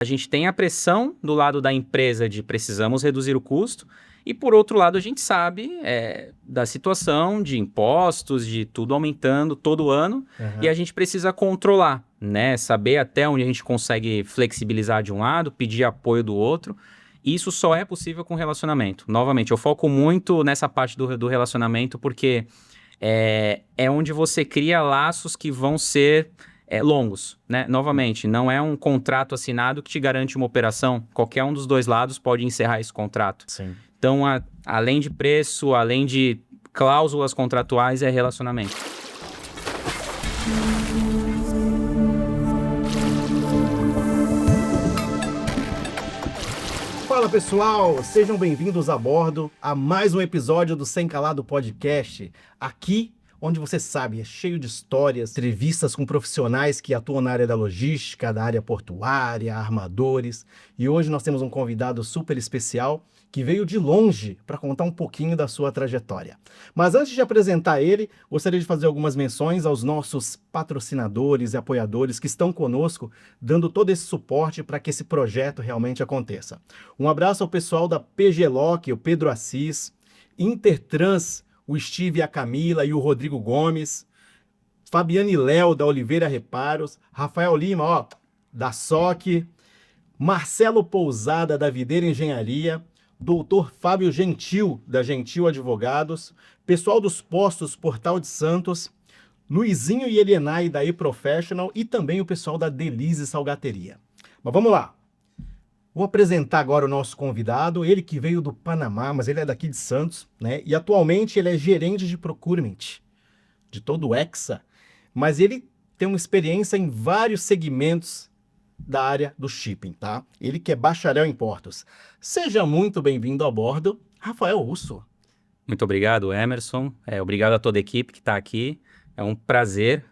A gente tem a pressão do lado da empresa de precisamos reduzir o custo, e por outro lado a gente sabe da situação de impostos, de tudo aumentando todo ano, e a gente precisa controlar, né? Saber até onde a gente consegue flexibilizar de um lado, pedir apoio do outro. Isso só é possível com relacionamento. Novamente, eu foco muito nessa parte do relacionamento porque é onde você cria laços que vão ser longos, né? Novamente, não é um contrato assinado que te garante uma operação. Qualquer um dos dois lados pode encerrar esse contrato. Sim. Então, além de preço, além de cláusulas contratuais, é relacionamento. Fala pessoal, sejam bem-vindos a bordo a mais um episódio do Sem Calado Podcast. Aqui, onde você sabe, é cheio de histórias, entrevistas com profissionais que atuam na área da logística, da área portuária, armadores. E hoje nós temos um convidado super especial que veio de longe para contar um pouquinho da sua trajetória. Mas antes de apresentar ele, gostaria de fazer algumas menções aos nossos patrocinadores e apoiadores que estão conosco, dando todo esse suporte para que esse projeto realmente aconteça. Um abraço ao pessoal da PG Lock, o Pedro Assis, Intertrans, o Steve, a Camila e o Rodrigo Gomes, Fabiane Léo, da Oliveira Reparos, Rafael Lima, da SOC, Marcelo Pousada, da Videira Engenharia, Doutor Fábio Gentil, da Gentil Advogados, pessoal dos Postos Portal de Santos, Luizinho e Elienay, da eProfessional, e também o pessoal da Delize Salgateria. Mas vamos lá. Vou apresentar agora o nosso convidado, ele que veio do Panamá, mas ele é daqui de Santos, né? E atualmente ele é gerente de procurement de todo o Hexa, mas ele tem uma experiência em vários segmentos da área do shipping, tá? Ele que é bacharel em portos. Seja muito bem-vindo a bordo, Rafael Russo. Muito obrigado, Emerson. Obrigado a toda a equipe que está aqui. É um prazer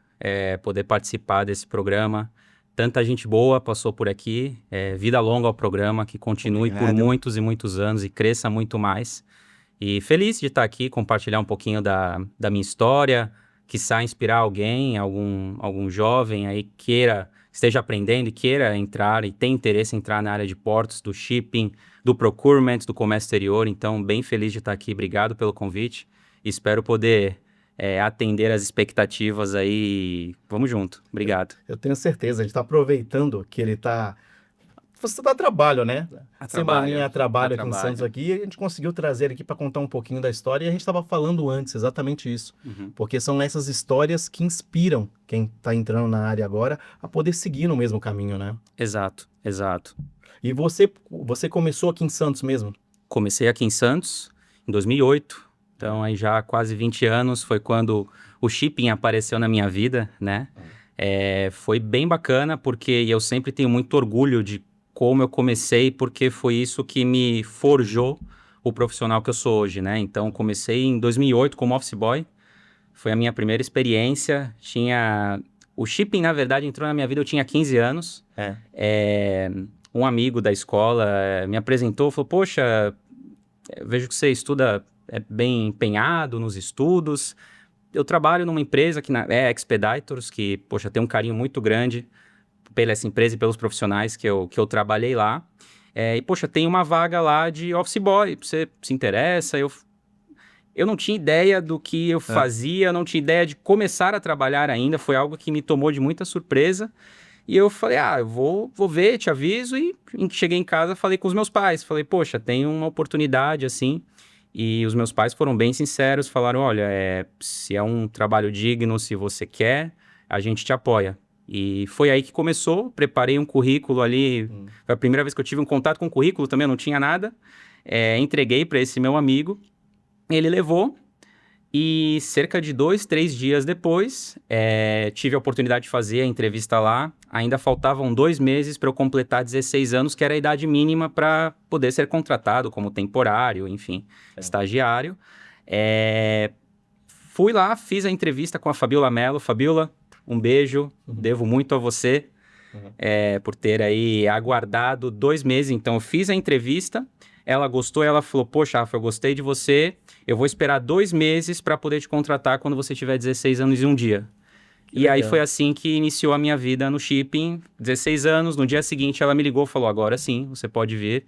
poder participar desse programa. Tanta gente boa passou por aqui. Vida longa ao programa, que continue por muitos e muitos anos e cresça muito mais. E feliz de estar aqui, compartilhar um pouquinho da minha história, quiçá inspirar alguém, algum jovem aí que esteja aprendendo e queira entrar e tem interesse em entrar na área de portos, do shipping, do procurement, do comércio exterior. Então, bem feliz de estar aqui. Obrigado pelo convite. Espero poder atender as expectativas aí. Vamos junto. Obrigado. Eu tenho certeza. A gente está aproveitando que ele está... Você está a trabalho, né? Semaninha a trabalho aqui em Santos aqui, e a gente conseguiu trazer ele aqui para contar um pouquinho da história, e a gente estava falando antes exatamente isso, porque são essas histórias que inspiram quem está entrando na área agora a poder seguir no mesmo caminho, né? Exato. E você começou aqui em Santos mesmo? Comecei aqui em Santos em 2008, então aí já há quase 20 anos foi quando o shipping apareceu na minha vida, né? Foi bem bacana, porque eu sempre tenho muito orgulho de como eu comecei, porque foi isso que me forjou o profissional que eu sou hoje, né? Então, comecei em 2008 como office boy, foi a minha primeira experiência. O shipping, na verdade, entrou na minha vida, eu tinha 15 anos. Um amigo da escola me apresentou, falou, poxa, vejo que você estuda bem empenhado nos estudos. Eu trabalho numa empresa que é Expeditors, que, poxa, tem um carinho muito grande pela essa empresa e pelos profissionais que eu trabalhei lá. E, poxa, tem uma vaga lá de office boy, você se interessa? Eu não tinha ideia do que eu fazia, não tinha ideia de começar a trabalhar ainda, foi algo que me tomou de muita surpresa. E eu falei, eu vou ver, te aviso. E cheguei em casa, falei com os meus pais, falei, poxa, tem uma oportunidade assim. E os meus pais foram bem sinceros, falaram, olha, se é um trabalho digno, se você quer, a gente te apoia. E foi aí que começou, preparei um currículo ali, foi a primeira vez que eu tive um contato com o currículo também, eu não tinha nada, entreguei para esse meu amigo, ele levou, e cerca de 2, 3 dias depois, tive a oportunidade de fazer a entrevista lá, ainda faltavam 2 meses para eu completar 16 anos, que era a idade mínima para poder ser contratado como temporário, enfim, estagiário. Fui lá, fiz a entrevista com a Fabiola Mello. Fabiola, um beijo, devo muito a você por ter aí aguardado 2 meses. Então, eu fiz a entrevista, ela gostou, ela falou, poxa, Rafa, eu gostei de você, eu vou esperar 2 meses para poder te contratar quando você tiver 16 anos e 1 dia. E aí legal. foi assim que iniciou a minha vida no shipping, 16 anos. No dia seguinte ela me ligou e falou, agora sim, você pode vir.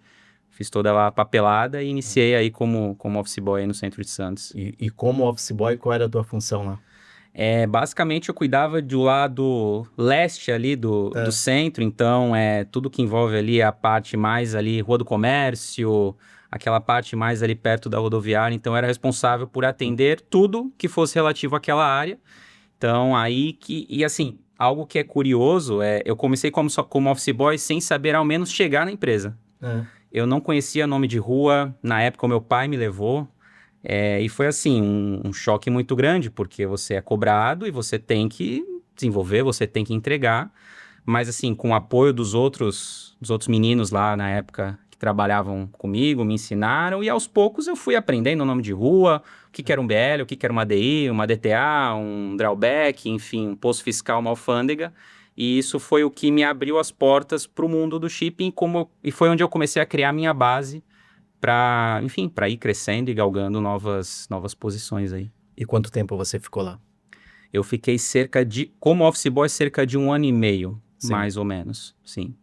Fiz toda a papelada e iniciei aí como office boy aí no centro de Santos. E como office boy, qual era a tua função lá? Basicamente eu cuidava do lado leste ali do É. centro, então tudo que envolve ali a parte mais ali, Rua do Comércio, aquela parte mais ali perto da rodoviária, então eu era responsável por atender tudo que fosse relativo àquela área. Então e assim, algo que é curioso eu comecei como office boy sem saber ao menos chegar na empresa. É. Eu não conhecia nome de rua, na época o meu pai me levou. E foi assim, um choque muito grande, porque você é cobrado e você tem que desenvolver, você tem que entregar, mas assim, com o apoio dos outros meninos lá na época que trabalhavam comigo, me ensinaram, e aos poucos eu fui aprendendo o nome de rua, o que era um BL, o que era uma DI, uma DTA, um drawback, enfim, um posto fiscal, uma alfândega, e isso foi o que me abriu as portas para o mundo do shipping, e foi onde eu comecei a criar minha base enfim, para ir crescendo e galgando novas posições aí. E quanto tempo você ficou lá? Eu fiquei como office boy, cerca de 1 ano e meio, Sim. mais ou menos, sim.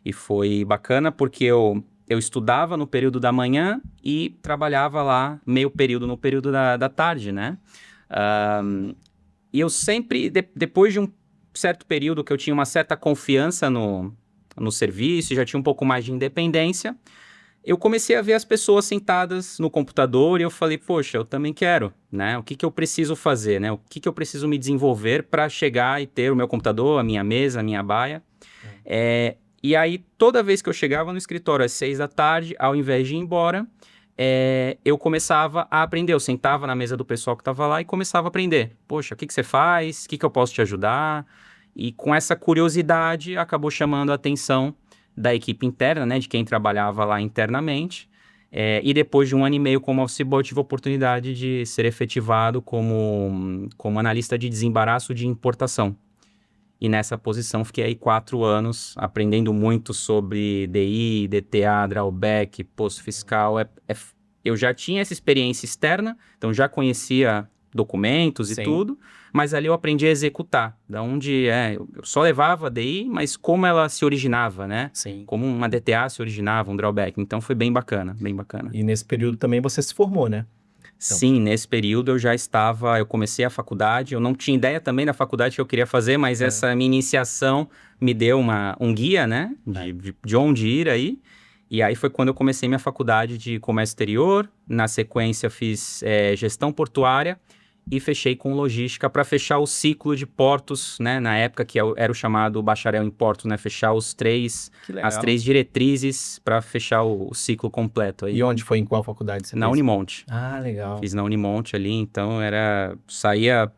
E foi bacana porque eu estudava no período da manhã e trabalhava lá meio período no período da tarde, né? E eu sempre, depois de um certo período que eu tinha uma certa confiança no serviço, já tinha um pouco mais de independência, eu comecei a ver as pessoas sentadas no computador e eu falei, poxa, eu também quero, né? O que eu preciso fazer, né? O que eu preciso me desenvolver para chegar e ter o meu computador, a minha mesa, a minha baia. E aí, toda vez que eu chegava no escritório às 6 da tarde, ao invés de ir embora, eu começava a aprender. Eu sentava na mesa do pessoal que estava lá e começava a aprender. Poxa, o que você faz? O que eu posso te ajudar? E com essa curiosidade, acabou chamando a atenção da equipe interna, né, de quem trabalhava lá internamente, e depois de 1 ano e meio como office boy, eu tive a oportunidade de ser efetivado como analista de desembaraço de importação. E nessa posição fiquei aí 4 anos, aprendendo muito sobre DI, DTA, drawback, posto fiscal. Eu já tinha essa experiência externa, então já conhecia documentos e Sim. tudo, mas ali eu aprendi a executar, da onde eu só levava a DI, mas como ela se originava, né? Sim. Como uma DTA se originava, um drawback, então foi bem bacana, bem bacana. E nesse período também você se formou, né? Sim, nesse período eu comecei a faculdade, eu não tinha ideia também da faculdade que eu queria fazer, mas essa minha iniciação me deu um guia, né, de onde ir aí. E aí foi quando eu comecei minha faculdade de comércio exterior, na sequência fiz gestão portuária e fechei com logística para fechar o ciclo de portos, né, na época que era o chamado bacharel em portos, né, fechar as 3 diretrizes para fechar o ciclo completo aí. E onde foi, em qual faculdade você Na fez? Unimonte. Ah, legal. Fiz na Unimonte ali, então saía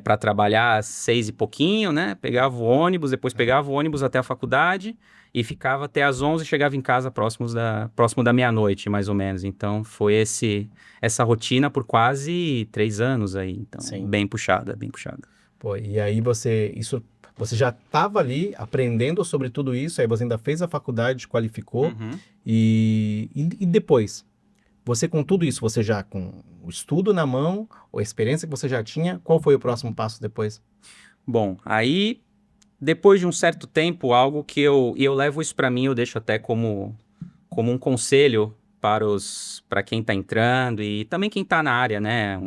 para trabalhar às 6 e pouquinho, né? Pegava o ônibus, depois pegava o ônibus até a faculdade e ficava até às 11 e chegava em casa próximo da meia-noite, mais ou menos. Então, foi essa rotina por quase 3 anos aí. Então, Sim. bem puxada, bem puxada. Pô, e aí você já estava ali aprendendo sobre tudo isso, aí você ainda fez a faculdade, qualificou, Uhum. e depois? Você com tudo isso, você já com o estudo na mão, ou a experiência que você já tinha, qual foi o próximo passo depois? Bom, aí, depois de um certo tempo, algo que eu levo isso para mim, eu deixo até como um conselho para quem está entrando e também quem está na área, né?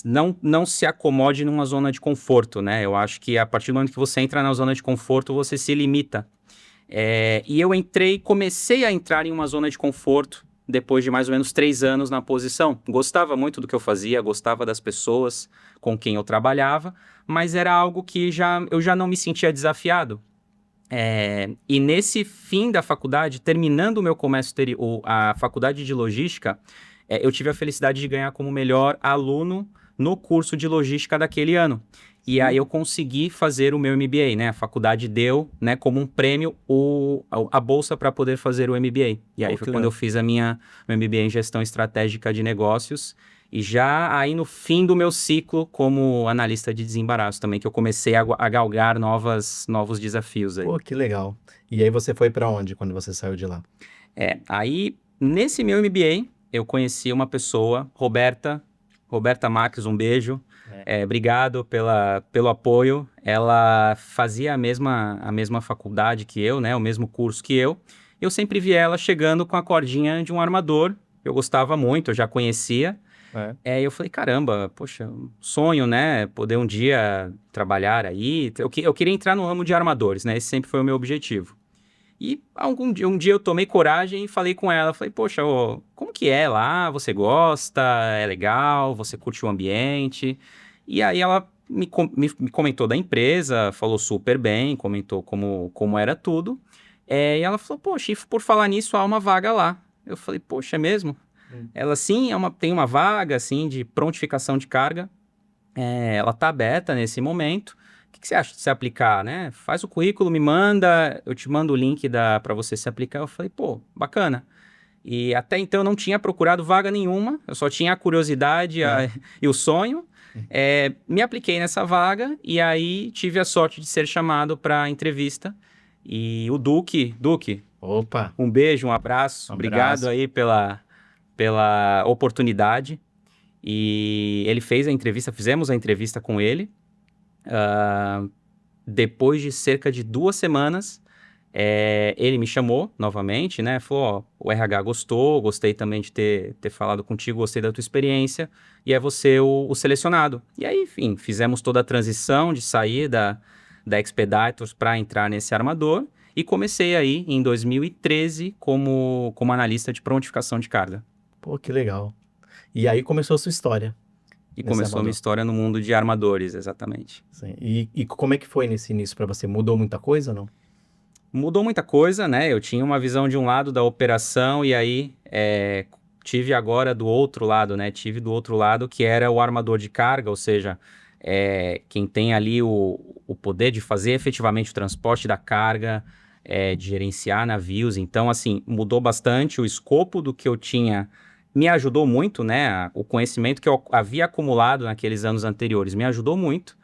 Não se acomode numa zona de conforto, né? Eu acho que a partir do momento que você entra na zona de conforto, você se limita. E eu comecei a entrar em uma zona de conforto depois de mais ou menos 3 anos na posição. Gostava muito do que eu fazia, gostava das pessoas com quem eu trabalhava, mas era algo que eu já não me sentia desafiado. E nesse fim da faculdade, terminando o meu comércio exterior, a faculdade de logística, eu tive a felicidade de ganhar como melhor aluno no curso de logística daquele ano. E aí eu consegui fazer o meu MBA, né? A faculdade deu, né, como um prêmio a bolsa para poder fazer o MBA. E aí foi quando eu fiz meu MBA em gestão estratégica de negócios. E já aí no fim do meu ciclo como analista de desembaraço também, que eu comecei a galgar novos desafios aí. Pô, que legal. E aí você foi para onde quando você saiu de lá? Aí nesse meu MBA eu conheci uma pessoa, Roberta Marques, um beijo. Obrigado pelo apoio. Ela fazia a mesma faculdade que eu, né? O mesmo curso que eu. Eu sempre vi ela chegando com a cordinha de um armador. Eu gostava muito, eu já conhecia. Eu falei, caramba, poxa, sonho, né? Poder um dia trabalhar aí. Eu queria entrar no ramo de armadores, né? Esse sempre foi o meu objetivo. E um dia eu tomei coragem e falei com ela. Falei, poxa, como que é lá? Você gosta? É legal? Você curte o ambiente? E aí ela me comentou da empresa, falou super bem, comentou como era tudo. E ela falou, poxa, e por falar nisso, há uma vaga lá. Eu falei, poxa, é mesmo? Ela, sim, tem uma vaga, assim, de prontificação de carga. Ela tá aberta nesse momento. O que você acha de se aplicar, né? Faz o currículo, me manda, eu te mando o link para você se aplicar. Eu falei, pô, bacana. E até então eu não tinha procurado vaga nenhuma, eu só tinha a curiosidade e o sonho. Me apliquei nessa vaga e aí tive a sorte de ser chamado para entrevista. E o Duque, Opa! um beijo, um abraço. Obrigado aí pela oportunidade. E ele fez a entrevista, fizemos a entrevista com ele. Depois de cerca de 2 semanas, ele me chamou novamente, né? Falou, o RH gostei também de ter falado contigo, gostei da tua experiência, e é você o selecionado. E aí, enfim, fizemos toda a transição de sair da Expeditors para entrar nesse armador, e comecei aí, em 2013, como analista de prontificação de carga. Pô, que legal. E aí começou a sua história. E começou a minha história no mundo de armadores, exatamente. Sim. E como é que foi nesse início para você? Mudou muita coisa ou não? Mudou muita coisa, né? Eu tinha uma visão de um lado da operação e aí tive agora do outro lado, né? Tive do outro lado que era o armador de carga, ou seja, quem tem ali o poder de fazer efetivamente o transporte da carga, de gerenciar navios. Então, assim, mudou bastante o escopo do que eu tinha. Me ajudou muito, né? O conhecimento que eu havia acumulado naqueles anos anteriores me ajudou muito.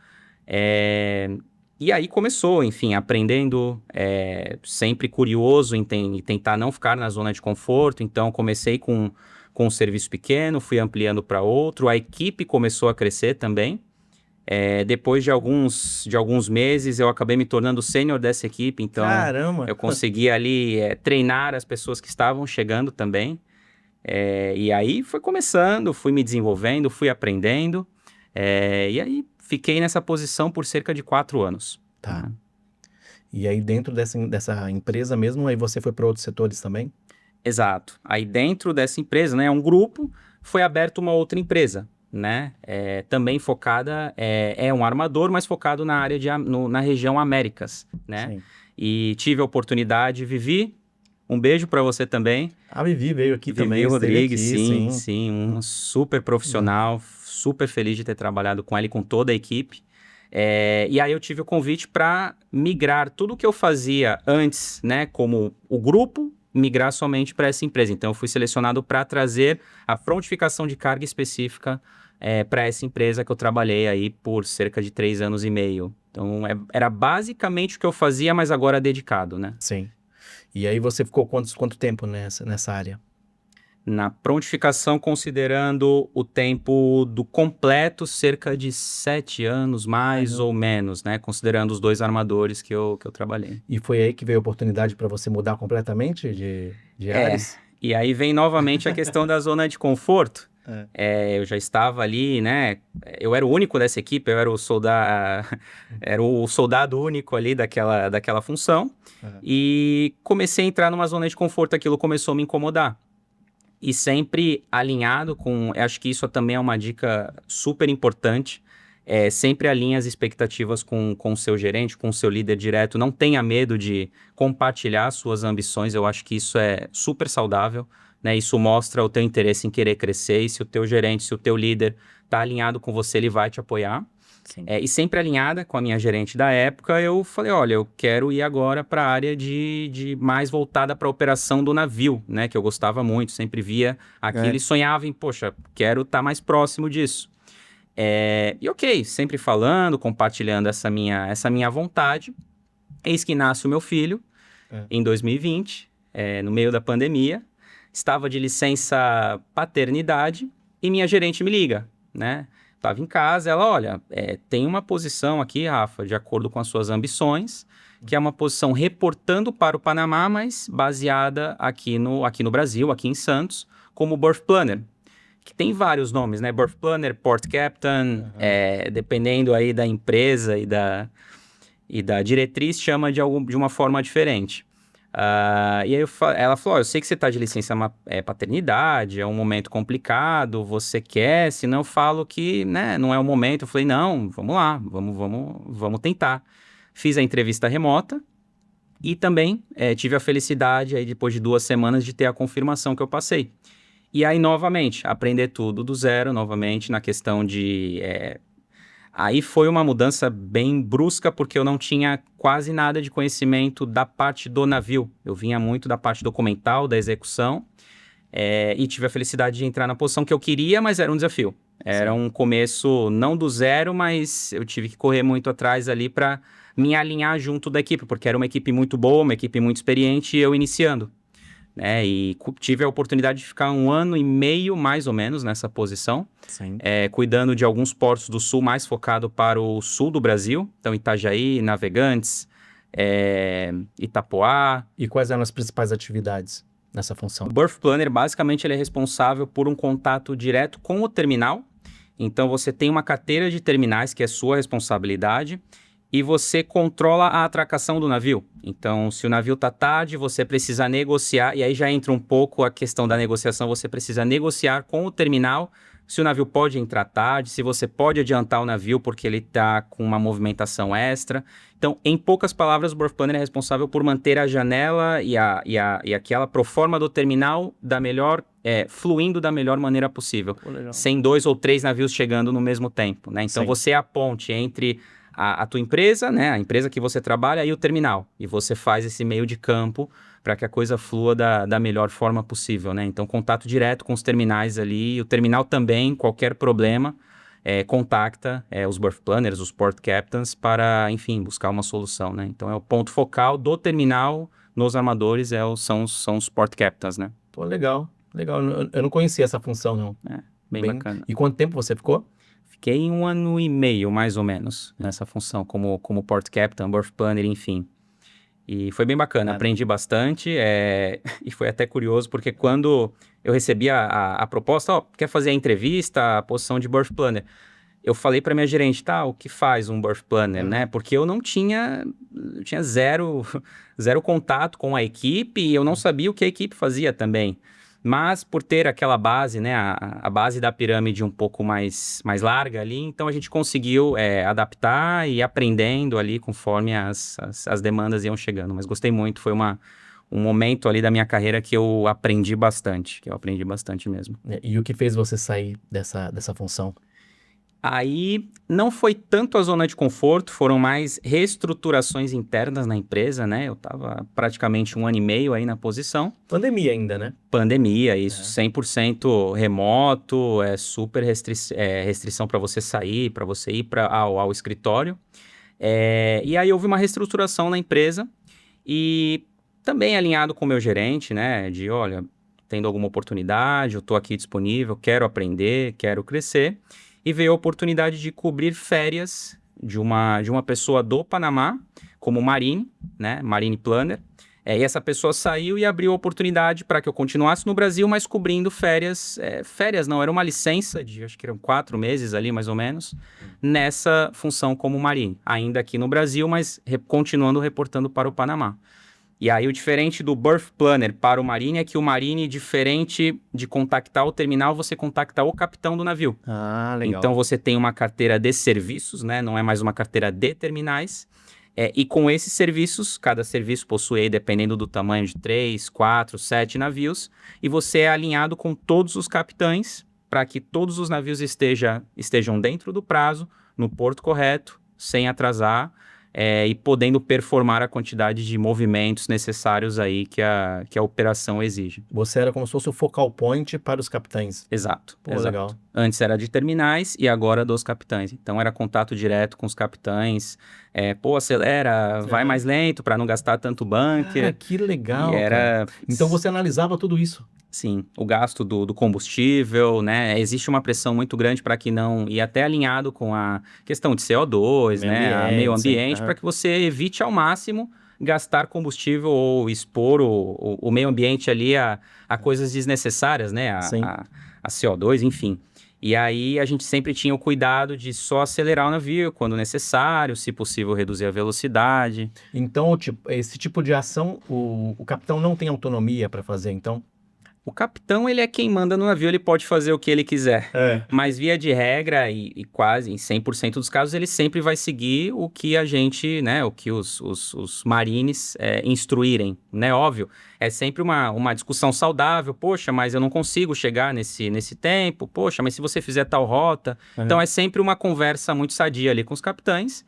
E aí começou, enfim, aprendendo, sempre curioso em tentar não ficar na zona de conforto. Então, comecei com um serviço pequeno, fui ampliando para outro. A equipe começou a crescer também. Depois de alguns meses, eu acabei me tornando sênior dessa equipe. Então, caramba! Eu consegui ali treinar as pessoas que estavam chegando também. E aí foi começando, fui me desenvolvendo, fui aprendendo. E aí fiquei nessa posição por cerca de 4 anos. Tá. E aí dentro dessa empresa mesmo, aí você foi para outros setores também? Exato. Aí dentro dessa empresa, né, um grupo, foi aberto uma outra empresa, né? Também focada, um armador, mas focado na área na região Américas, né? Sim. E tive a oportunidade, Vivi, um beijo para você também. A Vivi veio aqui Vivi também. Rodrigues, aqui, sim, um super profissional, super feliz de ter trabalhado com ela e com toda a equipe. E aí eu tive o convite para migrar tudo que eu fazia antes, né, como o grupo, migrar somente para essa empresa. Então eu fui selecionado para trazer a prontificação de carga específica para essa empresa que eu trabalhei aí por cerca de 3 anos e meio. Então era basicamente o que eu fazia, mas agora dedicado, né? Sim. E aí você ficou quanto tempo nessa área? Na prontificação, considerando o tempo do completo, cerca de 7 anos, mais ou menos, né? Considerando os 2 armadores que eu trabalhei. E foi aí que veio a oportunidade para você mudar completamente de áreas? E aí vem novamente a questão da zona de conforto. Eu já estava ali, né? Eu era o único dessa equipe, eu era o soldado único ali daquela função. E comecei a entrar numa zona de conforto, aquilo começou a me incomodar. E sempre alinhado com... Acho que isso também é uma dica super importante. Sempre alinhe as expectativas com o seu gerente, com o seu líder direto. Não tenha medo de compartilhar suas ambições. Eu acho que isso é super saudável, né? Isso mostra o teu interesse em querer crescer. E se o teu gerente, se o teu líder está alinhado com você, ele vai te apoiar. E sempre alinhada com a minha gerente da época, eu falei, olha, eu quero ir agora para a área de mais voltada para a operação do navio, né? Que eu gostava muito, sempre via aquilo e sonhava em, poxa, quero estar mais próximo disso. E ok, sempre falando, compartilhando essa minha vontade. Eis que nasce o meu filho, em 2020, no meio da pandemia. Estava de licença paternidade e minha gerente me liga, né? Tava em casa, ela, olha, tem uma posição aqui, Rafa, de acordo com as suas ambições, que é uma posição reportando para o Panamá, mas baseada aqui no Brasil, aqui em Santos, como Berth Planner, que tem vários nomes, né? Berth Planner, Port Captain, dependendo aí da empresa e da diretriz, chama de uma forma diferente. E aí ela falou, eu sei que você está de licença paternidade, é um momento complicado, você quer, senão eu falo que, né, não é o momento. Eu falei, não, vamos lá, vamos tentar. Fiz a entrevista remota e também tive a felicidade, aí, depois de 2 semanas, de ter a confirmação que eu passei. E aí, novamente, aprender tudo do zero, novamente, na questão de... Aí foi uma mudança bem brusca, porque eu não tinha quase nada de conhecimento da parte do navio. Eu vinha muito da parte documental, da execução, e tive a felicidade de entrar na posição que eu queria, mas era um desafio. Era um começo não do zero, mas eu tive que correr muito atrás ali para me alinhar junto da equipe, porque era uma equipe muito boa, uma equipe muito experiente, e eu iniciando. E tive a oportunidade de ficar 1 ano e meio, mais ou menos, nessa posição, cuidando de alguns portos do sul, mais focado para o sul do Brasil, então Itajaí, Navegantes, Itapoá. E quais eram as principais atividades nessa função? O Berth Planner, basicamente, ele é responsável por um contato direto com o terminal, então você tem uma carteira de terminais que é sua responsabilidade, e você controla a atracação do navio. Então, se o navio está tarde, você precisa negociar, e aí já entra um pouco a questão da negociação, você precisa negociar com o terminal se o navio pode entrar tarde, se você pode adiantar o navio porque ele está com uma movimentação extra. Então, em poucas palavras, o Berth Planner é responsável por manter a janela e aquela proforma do terminal fluindo da melhor maneira possível, sem 2 ou 3 navios chegando no mesmo tempo, né? Então, você é a ponte entre a tua empresa, né, a empresa que você trabalha, e o terminal. E você faz esse meio de campo para que a coisa flua da melhor forma possível, né? Então, contato direto com os terminais ali. O terminal também, qualquer problema, contacta os Berth Planners, os Port Captains, para, enfim, buscar uma solução, né? Então, é o ponto focal do terminal nos armadores, são os Port Captains, né? Pô, legal. Eu não conhecia essa função, não. Bem bacana. E quanto tempo você ficou? Fiquei 1 ano e meio, mais ou menos, nessa função, como Port Captain, Berth Planner, enfim. E foi bem bacana, aprendi bastante, e foi até curioso, porque quando eu recebi a proposta, quer fazer a entrevista, a posição de Berth Planner, eu falei para minha gerente, o que faz um Berth Planner, né? Porque eu tinha zero contato com a equipe, e eu não sabia o que a equipe fazia também. Mas por ter aquela base, né, a base da pirâmide um pouco mais larga ali, então a gente conseguiu adaptar e ir aprendendo ali conforme as demandas iam chegando. Mas gostei muito, foi um momento ali da minha carreira que eu aprendi bastante, mesmo. E o que fez você sair dessa função? Aí não foi tanto a zona de conforto, foram mais reestruturações internas na empresa, né? Eu estava praticamente 1 ano e meio aí na posição. Pandemia ainda, né? Pandemia, isso, 100% remoto, super restrição para você sair, para você ir ao escritório. E aí houve uma reestruturação na empresa e também alinhado com o meu gerente, né? De, olha, tendo alguma oportunidade, eu estou aqui disponível, quero aprender, quero crescer. E veio a oportunidade de cobrir férias de uma pessoa do Panamá, como Marine, né? Marine Planner. E essa pessoa saiu e abriu a oportunidade para que eu continuasse no Brasil, mas cobrindo férias. Férias não, era uma licença de, acho que eram 4 meses ali, mais ou menos, nessa função como Marine. Ainda aqui no Brasil, mas continuando reportando para o Panamá. E aí o diferente do Berth Planner para o Marine é que o Marine, diferente de contactar o terminal, você contacta o capitão do navio. Legal. Então você tem uma carteira de serviços, né? Não é mais uma carteira de terminais. E com esses serviços, cada serviço possui, dependendo do tamanho, de 3, 4, 7 navios. E você é alinhado com todos os capitães para que todos os navios estejam dentro do prazo, no porto correto, sem atrasar. e podendo performar a quantidade de movimentos necessários aí que a operação exige. Você era como se fosse o focal point para os capitães. Exato. Pô, exato. legal. Antes era de terminais e agora dos capitães. Então era contato direto com os capitães. Acelera, vai mais lento para não gastar tanto bunker. Cara, que legal, E era... cara. Então você analisava tudo isso. Sim, o gasto do combustível, né? Existe uma pressão muito grande para que não... E até alinhado com a questão de CO2, meio ambiente, para que você evite ao máximo gastar combustível ou expor o meio ambiente ali a coisas desnecessárias, né? A CO2, enfim. E aí a gente sempre tinha o cuidado de só acelerar o navio quando necessário, se possível reduzir a velocidade. Então, esse tipo de ação, o capitão não tem autonomia para fazer, então? O capitão, ele é quem manda no navio, ele pode fazer o que ele quiser. Mas via de regra, e quase em 100% dos casos, ele sempre vai seguir o que a gente, né, o que os marines instruírem, né? Óbvio, é sempre uma discussão saudável. Poxa, mas eu não consigo chegar nesse tempo. Poxa, mas se você fizer tal rota... Então, é sempre uma conversa muito sadia ali com os capitães.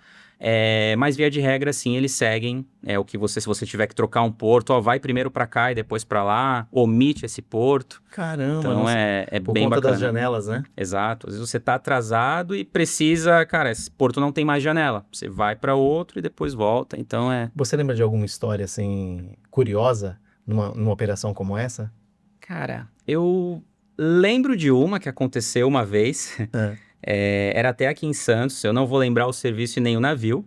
Mas via de regra, sim, eles seguem o que se você tiver que trocar um porto, vai primeiro para cá e depois para lá, omite esse porto. Caramba, então é por bem conta bacana. das janelas, né? Exato, às vezes você tá atrasado e precisa, cara, esse porto não tem mais janela, você vai para outro e depois volta, então Você lembra de alguma história, assim, curiosa numa operação como essa? Cara, eu lembro de uma que aconteceu uma vez... Era até aqui em Santos, eu não vou lembrar o serviço em nenhum navio,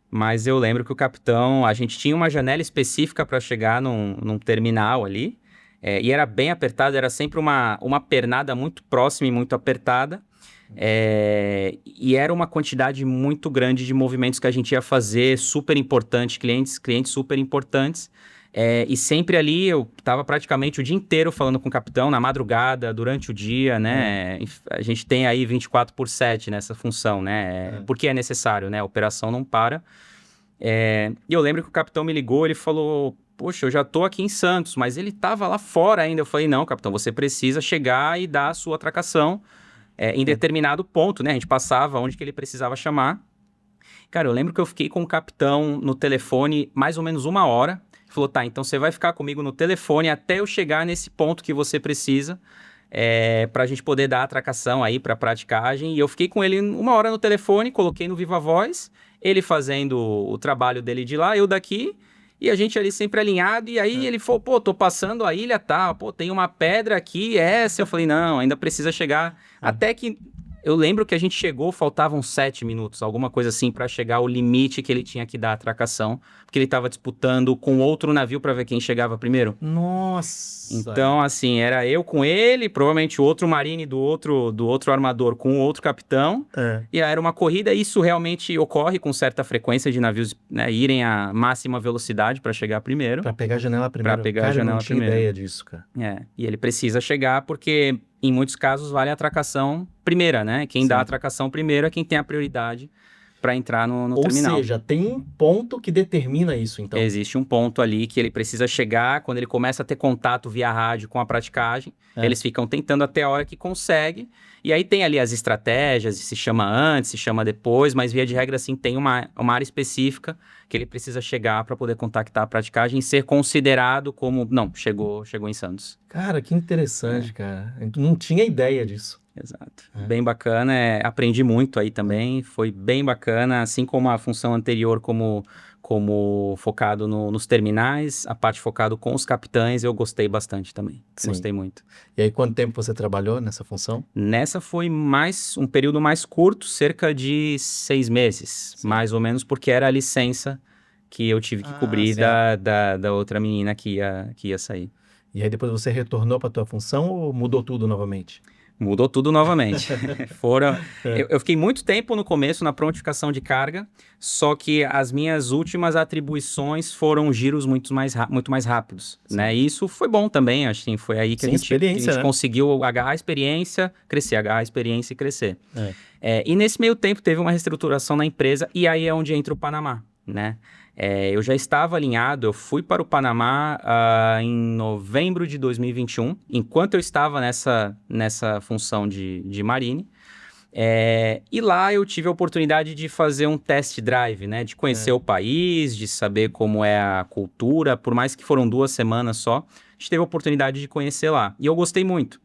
mas eu lembro que o capitão, a gente tinha uma janela específica para chegar num terminal ali, e era bem apertado, era sempre uma pernada muito próxima e muito apertada, e era uma quantidade muito grande de movimentos que a gente ia fazer, super importante, clientes super importantes. E sempre ali eu estava praticamente o dia inteiro falando com o capitão, na madrugada, durante o dia, né? A gente tem aí 24/7 nessa função, né? Porque é necessário, né? A operação não para. E eu lembro que o capitão me ligou, ele falou... Poxa, eu já tô aqui em Santos, mas ele tava lá fora ainda. Eu falei, não, capitão, você precisa chegar e dar a sua atracação em determinado ponto, né? A gente passava onde que ele precisava chamar. Cara, eu lembro que eu fiquei com o capitão no telefone mais ou menos 1 hora. Ele falou, tá, então você vai ficar comigo no telefone até eu chegar nesse ponto que você precisa pra gente poder dar a atracação aí pra praticagem. E eu fiquei com ele 1 hora no telefone, coloquei no Viva Voz, ele fazendo o trabalho dele de lá, eu daqui, e a gente ali sempre alinhado. E aí ele falou, tô passando a ilha, tá, tem uma pedra aqui, essa. Eu falei, não, ainda precisa chegar. Até que... Eu lembro que a gente chegou, faltavam 7 minutos, alguma coisa assim, para chegar ao limite que ele tinha que dar a atracação, porque ele estava disputando com outro navio para ver quem chegava primeiro. Nossa! Então, assim, era eu com ele, provavelmente o outro marine do outro armador com o outro capitão, e era uma corrida. Isso realmente ocorre com certa frequência de navios, né, irem a máxima velocidade para chegar primeiro. Para pegar a janela primeiro. Para pegar a janela eu não tinha primeiro. Ideia disso, cara. E ele precisa chegar porque... Em muitos casos, vale a atracação primeira, né? Quem dá a atracação primeiro é quem tem a prioridade para entrar no terminal. Ou seja, tem um ponto que determina isso, então. Existe um ponto ali que ele precisa chegar. Quando ele começa a ter contato via rádio com a praticagem, eles ficam tentando até a hora que consegue. E aí tem ali as estratégias, se chama antes, se chama depois, mas via de regra, assim, tem uma área específica que ele precisa chegar para poder contactar a praticagem e ser considerado como, não, chegou em Santos. Cara, que interessante, cara. Eu não tinha ideia disso. Exato. Bem bacana, aprendi muito aí também, foi bem bacana, assim como a função anterior como focado nos terminais, a parte focado com os capitães, eu gostei bastante também. Sim. Gostei muito. E aí, quanto tempo você trabalhou nessa função? Nessa foi um período mais curto, cerca de 6 meses, mais ou menos, porque era a licença que eu tive que cobrir da outra menina que ia sair. E aí depois você retornou para a tua função ou mudou tudo novamente? Mudou tudo novamente. Eu fiquei muito tempo no começo na prontificação de carga, só que as minhas últimas atribuições foram giros muito mais rápidos, né? E isso foi bom também, acho que foi aí que a gente conseguiu agarrar a experiência, agarrar a experiência e crescer. E nesse meio tempo teve uma reestruturação na empresa e aí é onde entra o Panamá, né? Eu já estava alinhado, eu fui para o Panamá em novembro de 2021, enquanto eu estava nessa função de marine. E lá eu tive a oportunidade de fazer um test drive, né? De conhecer o país, de saber como é a cultura. Por mais que foram 2 semanas só, a gente teve a oportunidade de conhecer lá. E eu gostei muito.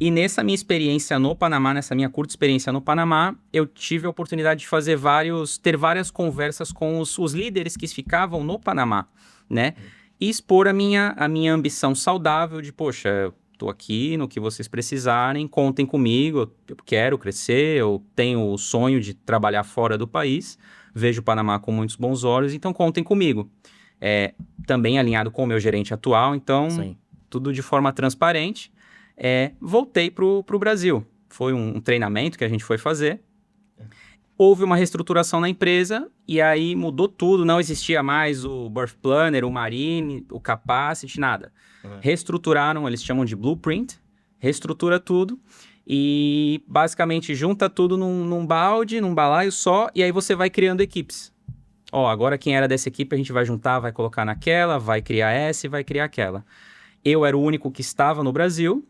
E nessa minha experiência no Panamá, nessa minha curta experiência no Panamá, eu tive a oportunidade de ter várias conversas com os líderes que ficavam no Panamá, né? E expor a minha ambição saudável de, poxa, eu tô aqui no que vocês precisarem, contem comigo, eu quero crescer, eu tenho o sonho de trabalhar fora do país, vejo o Panamá com muitos bons olhos, então contem comigo. Também alinhado com o meu gerente atual, então tudo de forma transparente. Voltei pro Brasil. Foi um treinamento que a gente foi fazer. Houve uma reestruturação na empresa e aí mudou tudo. Não existia mais o Birth Planner, o Marine, o Capacity, nada. Reestruturaram, eles chamam de Blueprint. Reestrutura tudo e basicamente junta tudo num balde, num balaio só, e aí você vai criando equipes. Agora quem era dessa equipe a gente vai juntar, vai colocar naquela, vai criar essa e vai criar aquela. Eu era o único que estava no Brasil.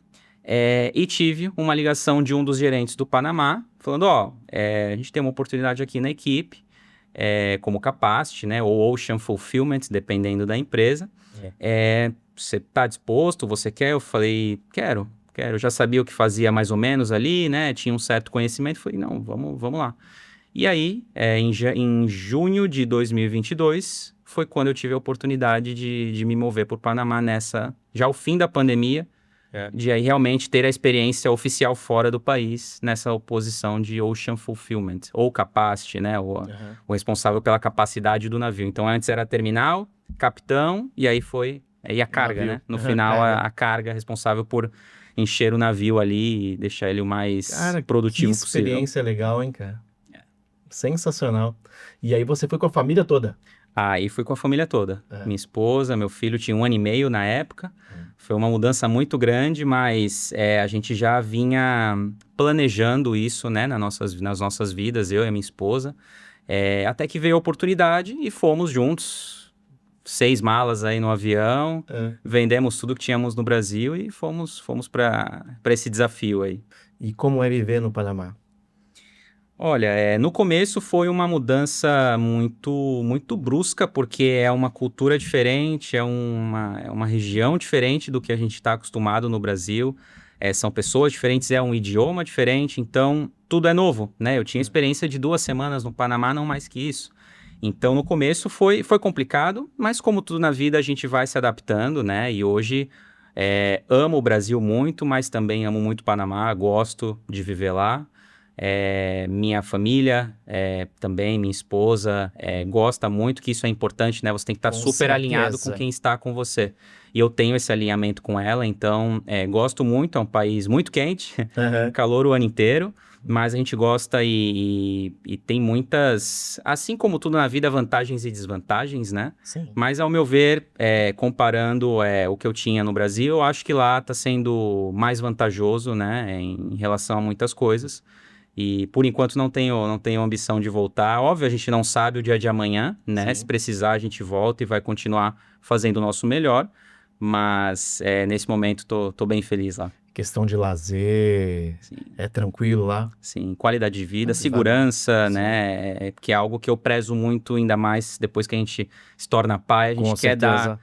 E tive uma ligação de um dos gerentes do Panamá, falando, a gente tem uma oportunidade aqui na equipe, como Capacity, né, ou Ocean Fulfillment, dependendo da empresa. Você está disposto? Você quer? Eu falei, quero. Eu já sabia o que fazia mais ou menos ali, né, tinha um certo conhecimento. Falei, não, vamos lá. E aí, em junho de 2022, foi quando eu tive a oportunidade de me mover para o Panamá já o fim da pandemia, de aí realmente ter a experiência oficial fora do país nessa posição de Ocean Fulfillment, ou Capacity, né? O responsável pela capacidade do navio. Então, antes era terminal, capitão, e aí a carga, né? No final, a carga responsável por encher o navio ali e deixar ele o mais produtivo possível. Que experiência legal, hein, cara? Sensacional. E aí você foi com a família toda? Aí fui com a família toda. Minha esposa, meu filho tinha 1 ano e meio na época. Foi uma mudança muito grande, mas a gente já vinha planejando isso, né, nas nossas vidas, eu e a minha esposa. Até que veio a oportunidade e fomos juntos. 6 malas aí no avião, vendemos tudo que tínhamos no Brasil e fomos para esse desafio aí. E como é viver no Panamá? Olha, no começo foi uma mudança muito, muito brusca, porque é uma cultura diferente, é uma região diferente do que a gente está acostumado no Brasil, são pessoas diferentes, é um idioma diferente, então tudo é novo, né? Eu tinha experiência de 2 semanas no Panamá, não mais que isso. Então, no começo foi complicado, mas como tudo na vida, a gente vai se adaptando, né? E hoje amo o Brasil muito, mas também amo muito o Panamá, gosto de viver lá. Minha família, também minha esposa, gosta muito, que isso é importante, né? Você tem que estar super alinhado com quem está com você. E eu tenho esse alinhamento com ela, então gosto muito, é um país muito quente, calor o ano inteiro, mas a gente gosta e tem muitas, assim como tudo na vida, vantagens e desvantagens, né? Sim. Mas ao meu ver, comparando o que eu tinha no Brasil, eu acho que lá está sendo mais vantajoso, né? Em relação a muitas coisas. E por enquanto não tenho ambição de voltar. Óbvio, a gente não sabe o dia de amanhã, né? Sim. Se precisar, a gente volta e vai continuar fazendo o nosso melhor. Mas nesse momento tô bem feliz lá. Questão de lazer, Sim. É tranquilo lá? Sim, qualidade de vida, segurança, né? Que é algo que eu prezo muito, ainda mais depois que a gente se torna pai. A gente quer dar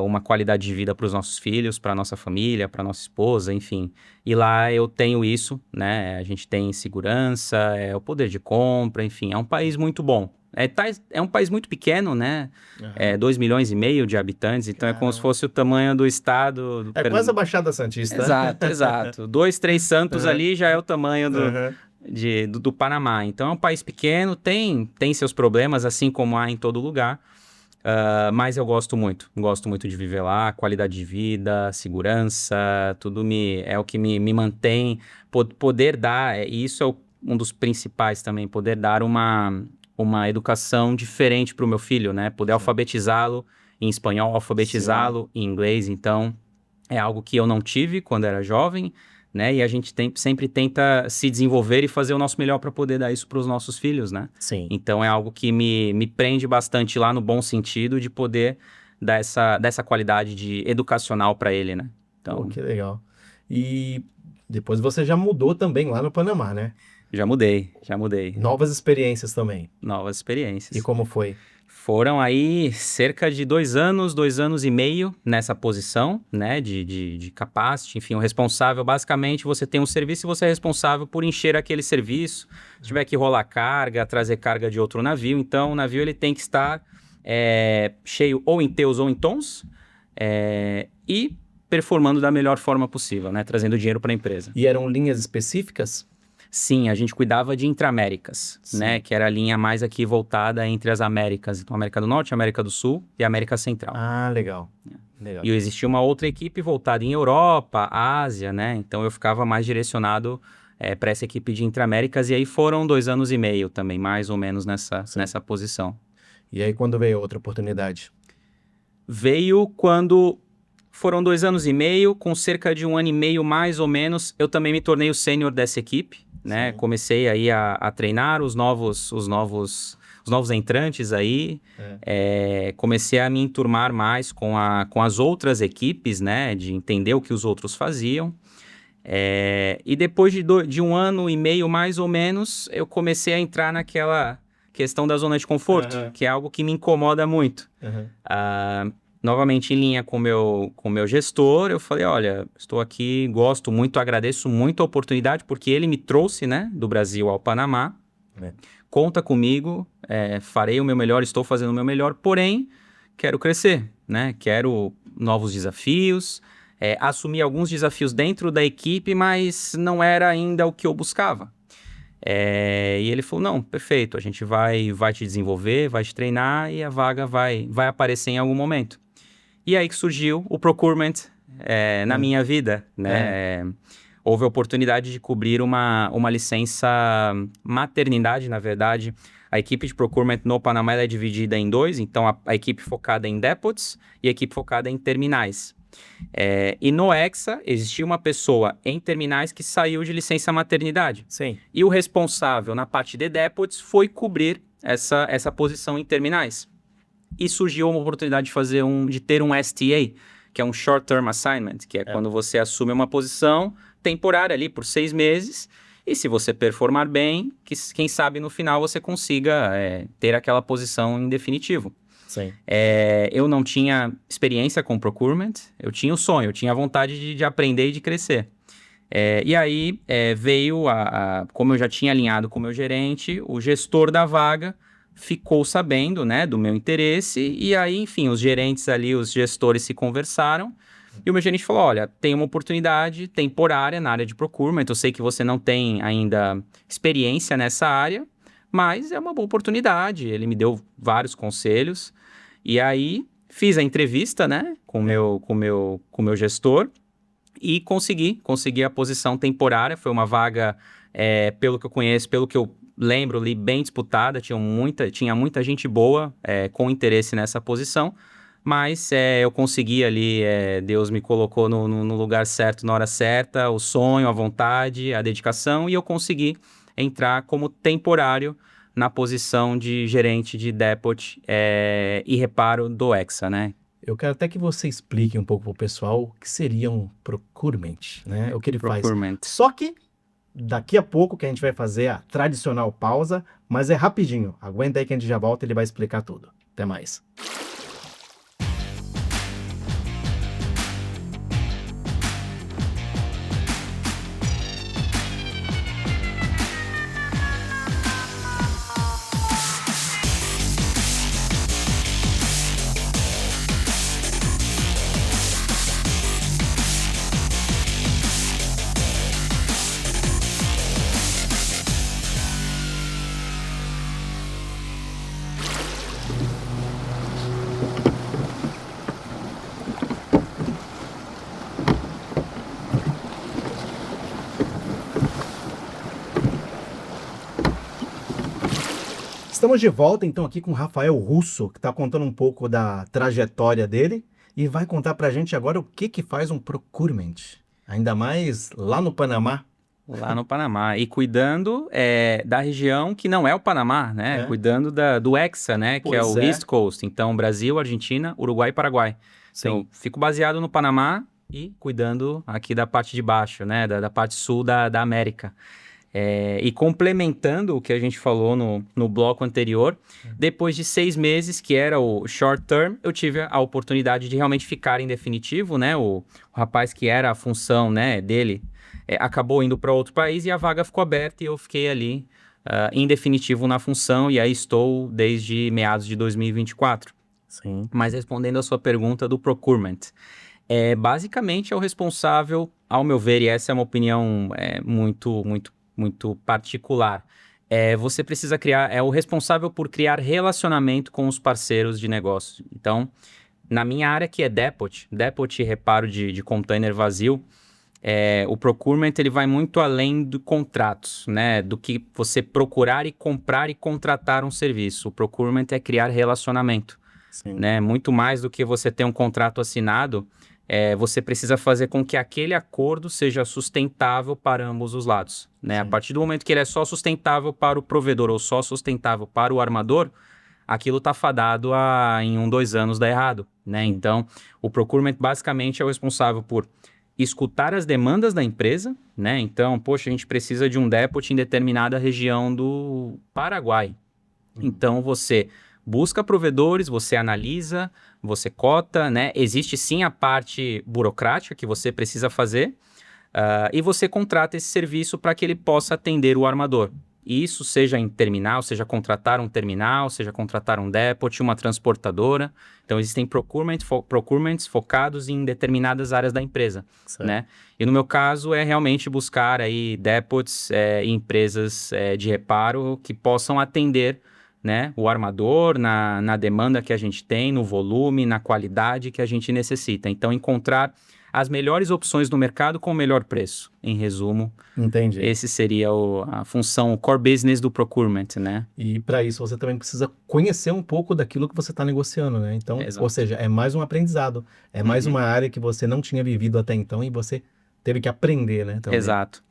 uma qualidade de vida para os nossos filhos, para nossa família, para nossa esposa, enfim. E lá eu tenho isso, né? A gente tem segurança, o poder de compra, enfim. É um país muito bom. É um país muito pequeno, né? 2,5 milhões de habitantes, então é como se fosse o tamanho do estado... quase a Baixada Santista. Exato. 2, 3 Santos ali já é o tamanho do Panamá. Então é um país pequeno, tem seus problemas, assim como há em todo lugar. Mas eu gosto muito de viver lá, qualidade de vida, segurança, tudo é o que me mantém, poder dar, e isso é um dos principais também, poder dar uma educação diferente para o meu filho, né? Poder alfabetizá-lo em espanhol, alfabetizá-lo em inglês, então é algo que eu não tive quando era jovem, né? E a gente sempre tenta se desenvolver e fazer o nosso melhor para poder dar isso para os nossos filhos, né? Sim. Então é algo que me prende bastante lá no bom sentido de poder dar dessa qualidade educacional para ele, né? Então, que legal. E depois você já mudou também lá no Panamá, né? Já mudei. Novas experiências também. Novas E experiências. como foi? Foram aí cerca de 2 anos e meio nessa posição, né, de capacity, enfim, o responsável, basicamente, você tem um serviço e você é responsável por encher aquele serviço, se tiver que rolar carga, trazer carga de outro navio, então o navio ele tem que estar cheio ou em teus ou em tons, e performando da melhor forma possível, né, trazendo dinheiro para a empresa. E eram linhas específicas? Sim, a gente cuidava de Intra-Américas, né? Que era a linha mais aqui voltada entre as Américas. Então, América do Norte, América do Sul e América Central. Ah, legal. Legal. E existia uma outra equipe voltada em Europa, Ásia, né? Então, eu ficava mais direcionado para essa equipe de Intra-Américas. E aí foram 2 anos e meio também, mais ou menos nessa posição. E aí, quando veio outra oportunidade? Veio quando foram 2 anos e meio, com cerca de 1 ano e meio, mais ou menos, eu também me tornei o sênior dessa equipe. Né? Comecei aí a treinar os novos entrantes aí, comecei a me enturmar mais com as outras equipes, né? De entender o que os outros faziam. E depois de 1 ano e meio, mais ou menos, eu comecei a entrar naquela questão da zona de conforto, que é algo que me incomoda muito. Novamente em linha com o meu gestor, eu falei, olha, estou aqui, gosto muito, agradeço muito a oportunidade, porque ele me trouxe, né, do Brasil ao Panamá, conta comigo, farei o meu melhor, estou fazendo o meu melhor, porém, quero crescer, né, quero novos desafios, assumir alguns desafios dentro da equipe, mas não era ainda o que eu buscava. E ele falou, não, perfeito, a gente vai te desenvolver, vai te treinar e a vaga vai aparecer em algum momento. E aí que surgiu o procurement na minha vida, né? Houve a oportunidade de cobrir uma licença maternidade, na verdade. A equipe de procurement no Panamá é dividida em 2, então a equipe focada em depots e a equipe focada em terminais. E no Hexa existia uma pessoa em terminais que saiu de licença maternidade. Sim. E o responsável na parte de depots foi cobrir essa posição em terminais. E surgiu uma oportunidade de ter um STA, que é um Short Term Assignment, que é quando você assume uma posição temporária ali por 6 meses, e se você performar bem, quem sabe no final você consiga ter aquela posição em definitivo. Sim. Eu não tinha experiência com procurement, eu tinha o sonho, eu tinha a vontade de aprender e de crescer. E aí veio, como eu já tinha alinhado com o meu gerente, o gestor da vaga ficou sabendo, né, do meu interesse, e aí, enfim, os gerentes ali, os gestores se conversaram, e o meu gerente falou, olha, tem uma oportunidade temporária na área de procurement, eu sei que você não tem ainda experiência nessa área, mas é uma boa oportunidade. Ele me deu vários conselhos, e aí fiz a entrevista, né, com o meu gestor, e consegui a posição temporária. Foi uma vaga, pelo que eu conheço, pelo que eu lembro ali, bem disputada, tinha muita gente boa com interesse nessa posição, mas eu consegui ali, Deus me colocou no lugar certo, na hora certa, o sonho, a vontade, a dedicação, e eu consegui entrar como temporário na posição de gerente de depot e reparo do Hexa, né? Eu quero até que você explique um pouco para o pessoal o que seria um procurement, né? O que ele Procurement. faz. Só que daqui a pouco que a gente vai fazer a tradicional pausa, mas é rapidinho. Aguenta aí que a gente já volta e ele vai explicar tudo. Até mais. Estamos de volta, então, aqui com o Rafael Russo, que está contando um pouco da trajetória dele e vai contar para a gente agora o que faz um procurement, ainda mais lá no Panamá. Lá no Panamá. E cuidando da região que não é o Panamá, né? Cuidando do Hexa, né? Que é o East Coast. Então, Brasil, Argentina, Uruguai e Paraguai. Sim. Então, fico baseado no Panamá, e cuidando aqui da parte de baixo, né? Da parte sul da América. E complementando o que a gente falou no bloco anterior, depois de 6 meses, que era o short term, eu tive a oportunidade de realmente ficar em definitivo, né? O rapaz que era a função, né, dele acabou indo para outro país e a vaga ficou aberta e eu fiquei ali em definitivo na função e aí estou desde meados de 2024. Sim. Mas respondendo a sua pergunta do procurement, basicamente é o responsável, ao meu ver, e essa é uma opinião muito particular. Você precisa criar, é o responsável por criar relacionamento com os parceiros de negócio. Então, na minha área que é depot e reparo de container vazio, o procurement ele vai muito além do contratos, né? Do que você procurar e comprar e contratar um serviço. O procurement é criar relacionamento, Sim. né? Muito mais do que você ter um contrato assinado, você precisa fazer com que aquele acordo seja sustentável para ambos os lados, né? A partir do momento que ele é só sustentável para o provedor ou só sustentável para o armador, aquilo está fadado a, em 2 anos, dar errado, né? Então, o procurement basicamente é o responsável por escutar as demandas da empresa, né? Então, poxa, a gente precisa de um depot em determinada região do Paraguai. Então, você busca provedores, você analisa, você cota, né? Existe sim a parte burocrática que você precisa fazer, e você contrata esse serviço para que ele possa atender o armador. Isso seja em terminal, seja contratar um terminal, seja contratar um depot, uma transportadora. Então, existem procurements focados em determinadas áreas da empresa, né? E no meu caso, é realmente buscar aí depots e empresas de reparo que possam atender, né, o armador na demanda que a gente tem, no volume, na qualidade que a gente necessita. Então, encontrar as melhores opções no mercado com o melhor preço. Em resumo, Entendi. esse seria a função, o core business do procurement, né? E para isso você também precisa conhecer um pouco daquilo que você está negociando, né? Então, Exato. ou seja, é mais um aprendizado, é mais uma área que você não tinha vivido até então e você teve que aprender, né? Também. Exato.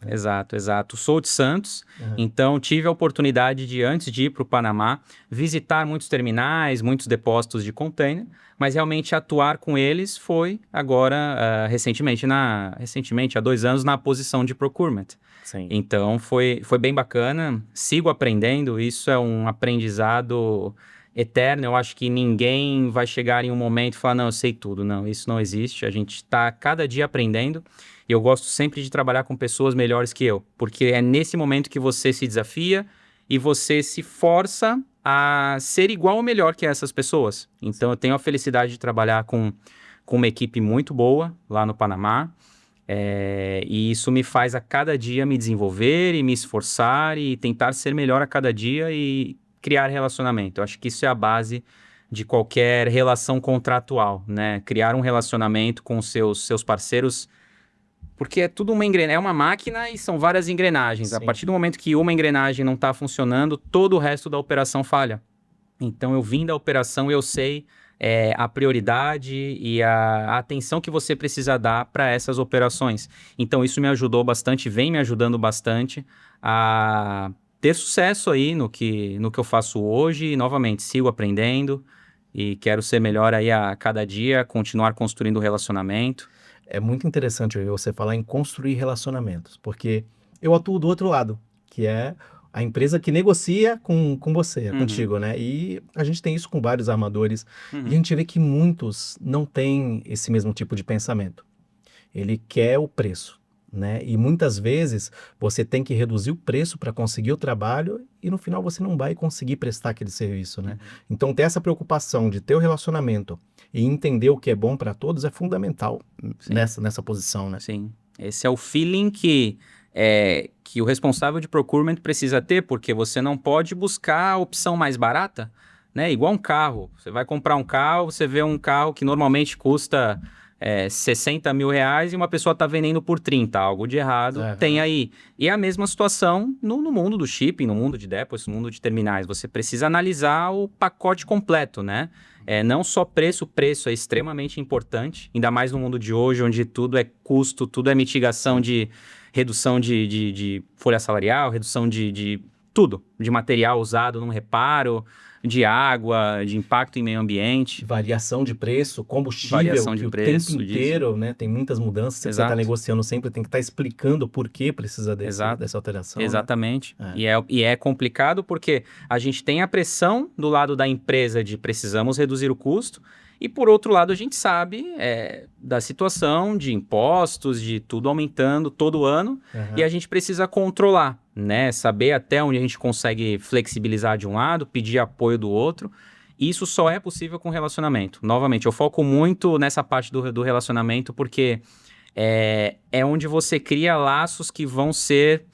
Sou de Santos, então tive a oportunidade de, antes de ir para o Panamá, visitar muitos terminais, muitos depósitos de container, mas realmente atuar com eles foi agora, recentemente, há 2 anos, na posição de procurement. Sim. Então, foi bem bacana, sigo aprendendo, isso é um aprendizado eterno. Eu acho que ninguém vai chegar em um momento e falar, não, eu sei tudo. Não, isso não existe, a gente está cada dia aprendendo. E eu gosto sempre de trabalhar com pessoas melhores que eu, porque é nesse momento que você se desafia e você se força a ser igual ou melhor que essas pessoas. Então, eu tenho a felicidade de trabalhar com uma equipe muito boa lá no Panamá, e isso me faz a cada dia me desenvolver e me esforçar e tentar ser melhor a cada dia e criar relacionamento. Eu acho que isso é a base de qualquer relação contratual, né? Criar um relacionamento com os seus parceiros, porque é tudo uma engrenagem, é uma máquina e são várias engrenagens. Sim. A partir do momento que uma engrenagem não está funcionando, todo o resto da operação falha. Então, eu vim da operação e eu sei a prioridade e a atenção que você precisa dar para essas operações. Então, isso me ajudou bastante, vem me ajudando bastante a ter sucesso aí no que eu faço hoje. E, novamente, sigo aprendendo e quero ser melhor aí a cada dia, continuar construindo relacionamento. É muito interessante ouvir você falar em construir relacionamentos, porque eu atuo do outro lado, que é a empresa que negocia com você, contigo, né? E a gente tem isso com vários armadores, e a gente vê que muitos não têm esse mesmo tipo de pensamento. Ele quer o preço, né? E muitas vezes você tem que reduzir o preço para conseguir o trabalho e no final você não vai conseguir prestar aquele serviço, né? Então ter essa preocupação de ter o relacionamento e entender o que é bom para todos é fundamental nessa posição, né? Sim, esse é o feeling que o responsável de procurement precisa ter, porque você não pode buscar a opção mais barata, né? Igual um carro, você vai comprar um carro, você vê um carro que normalmente custa 60 mil reais e uma pessoa está vendendo por 30, algo de errado tem aí. E é a mesma situação no mundo do shipping, no mundo de depots, no mundo de terminais. Você precisa analisar o pacote completo, né? Não só preço é extremamente importante, ainda mais no mundo de hoje, onde tudo é custo, tudo é mitigação de redução de folha salarial, redução de tudo, de material usado num reparo, de água, de impacto em meio ambiente. Variação de preço, combustível, Variação de que preço, o tempo inteiro, né, tem muitas mudanças. Você está Exato. negociando sempre, tem que estar explicando por que precisa Exato. dessa alteração. Exatamente. Né? E é complicado porque a gente tem a pressão do lado da empresa de precisamos reduzir o custo, e por outro lado a gente sabe da situação de impostos, de tudo aumentando todo ano, e a gente precisa controlar, né? Saber até onde a gente consegue flexibilizar de um lado, pedir apoio do outro. E isso só é possível com relacionamento. Novamente, eu foco muito nessa parte do relacionamento porque é onde você cria laços que vão ser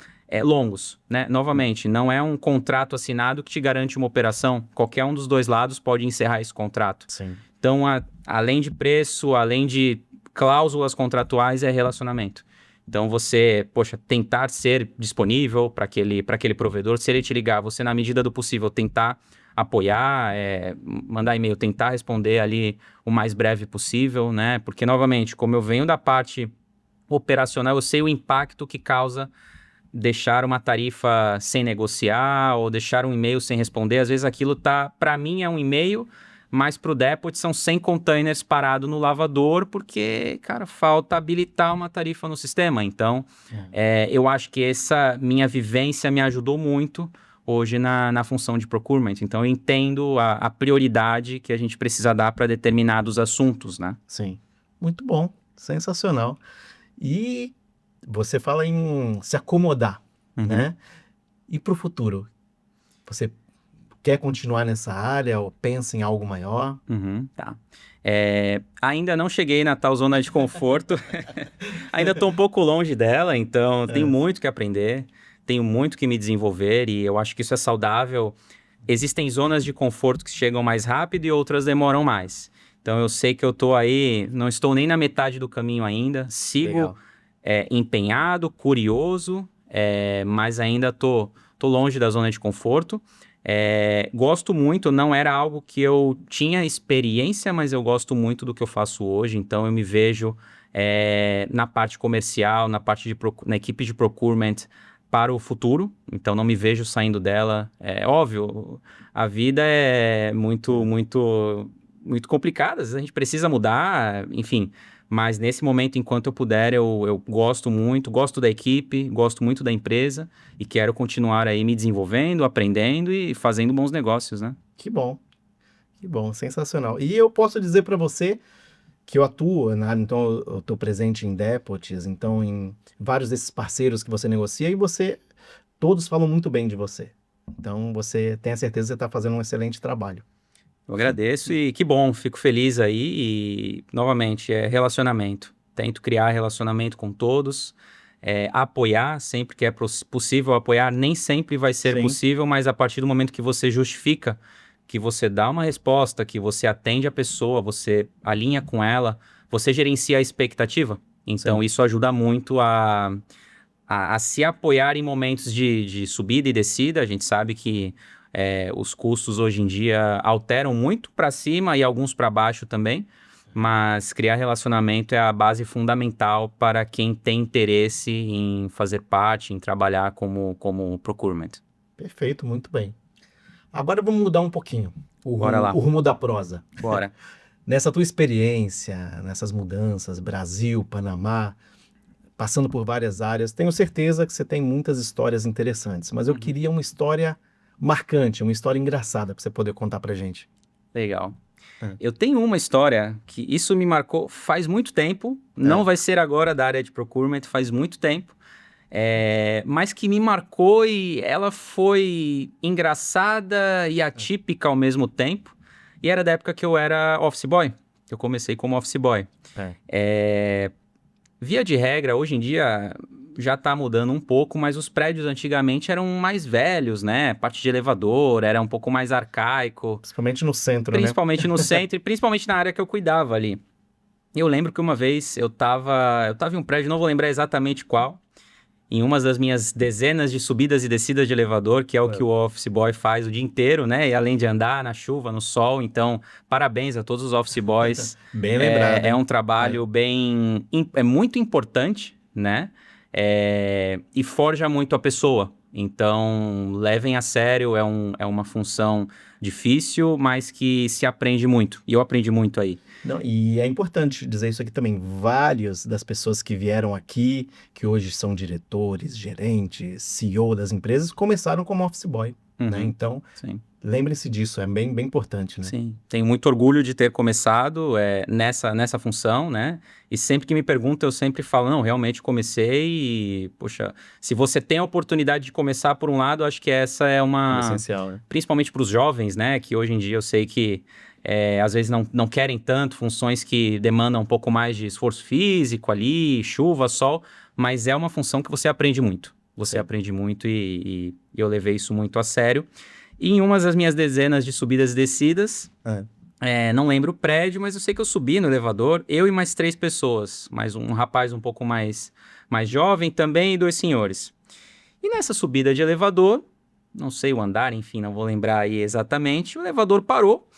longos, né? Novamente, não é um contrato assinado que te garante uma operação. Qualquer um dos dois lados pode encerrar esse contrato. Sim. Então, além de preço, além de cláusulas contratuais, é relacionamento. Então, você, tentar ser disponível para aquele provedor, se ele te ligar, você, na medida do possível, tentar apoiar, mandar e-mail, tentar responder ali o mais breve possível, né? Porque, novamente, como eu venho da parte operacional, eu sei o impacto que causa deixar uma tarifa sem negociar ou deixar um e-mail sem responder. Às vezes aquilo para mim é um e-mail, mas para o depot são 100 containers parados no lavador porque, cara, falta habilitar uma tarifa no sistema. Então, eu acho que essa minha vivência me ajudou muito hoje na função de procurement. Então, eu entendo a prioridade que a gente precisa dar para determinados assuntos, né? Sim. Muito bom. Sensacional. E você fala em se acomodar, né? E para o futuro? Você quer continuar nessa área ou pensa em algo maior? Tá. Ainda não cheguei na tal zona de conforto. Ainda estou um pouco longe dela, então tenho muito que aprender, tenho muito que me desenvolver e eu acho que isso é saudável. Existem zonas de conforto que chegam mais rápido e outras demoram mais. Então eu sei que eu estou aí, não estou nem na metade do caminho ainda, sigo empenhado, curioso, mas ainda tô longe da zona de conforto. Gosto muito, não era algo que eu tinha experiência, mas eu gosto muito do que eu faço hoje, então eu me vejo na parte comercial, na equipe de procurement para o futuro, então não me vejo saindo dela. É óbvio, a vida é muito, muito, muito complicada, às vezes a gente precisa mudar, enfim, mas nesse momento, enquanto eu puder, eu gosto muito, gosto da equipe, gosto muito da empresa e quero continuar aí me desenvolvendo, aprendendo e fazendo bons negócios, né? Que bom, sensacional. E eu posso dizer para você que eu atuo, né? Então eu estou presente em depots, então em vários desses parceiros que você negocia e todos falam muito bem de você. Então você tem a certeza que você está fazendo um excelente trabalho. Eu agradeço e que bom, fico feliz aí e, novamente, relacionamento. Tento criar relacionamento com todos, apoiar sempre que é possível apoiar. Nem sempre vai ser possível, mas a partir do momento que você justifica, que você dá uma resposta, que você atende a pessoa, você alinha com ela, você gerencia a expectativa. Então, isso ajuda muito a se apoiar em momentos de subida e descida. A gente sabe que os custos hoje em dia alteram muito para cima e alguns para baixo também, mas criar relacionamento é a base fundamental para quem tem interesse em fazer parte, em trabalhar como procurement. Perfeito, muito bem. Agora vamos mudar um pouquinho o rumo da prosa. Bora. Nessa tua experiência, nessas mudanças, Brasil, Panamá, passando por várias áreas, tenho certeza que você tem muitas histórias interessantes, mas eu queria uma história marcante, uma história engraçada para você poder contar pra gente. Legal. Eu tenho uma história que isso me marcou faz muito tempo, não vai ser agora da área de procurement, faz muito tempo, mas que me marcou e ela foi engraçada e atípica ao mesmo tempo, e era da época que eu era office boy, eu comecei como office boy. Via de regra, hoje em dia já está mudando um pouco, mas os prédios antigamente eram mais velhos, né? Parte de elevador, era um pouco mais arcaico. Principalmente no centro, Principalmente no centro e principalmente na área que eu cuidava ali. Eu lembro que uma vez eu tava em um prédio, não vou lembrar exatamente qual, em uma das minhas dezenas de subidas e descidas de elevador, que é o que o office boy faz o dia inteiro, né? E além de andar na chuva, no sol, então parabéns a todos os office boys. Bem lembrado. É um trabalho é muito importante, né? E forja muito a pessoa, Então, levem a sério, é uma função difícil, mas que se aprende muito. E eu aprendi muito aí. Não, e é importante dizer isso aqui também. Várias das pessoas que vieram aqui, que hoje são diretores, gerentes, CEO das empresas, começaram como office boy, né? Então, Sim. lembre-se disso, é bem, bem importante, né? Sim, tenho muito orgulho de ter começado nessa função, né? E sempre que me perguntam, eu sempre falo, não, realmente comecei e, poxa, se você tem a oportunidade de começar por um lado, acho que essa é É essencial, né? principalmente para os jovens, né? Que hoje em dia eu sei que às vezes não querem tanto funções que demandam um pouco mais de esforço físico ali, chuva, sol, mas é uma função que você aprende muito. Você aprende muito e eu levei isso muito a sério. E em uma das minhas dezenas de subidas e descidas, não lembro o prédio, mas eu sei que eu subi no elevador, eu e mais 3 pessoas, mais um rapaz um pouco mais jovem também e 2 senhores. E nessa subida de elevador, não sei o andar, enfim, não vou lembrar aí exatamente, o elevador parou,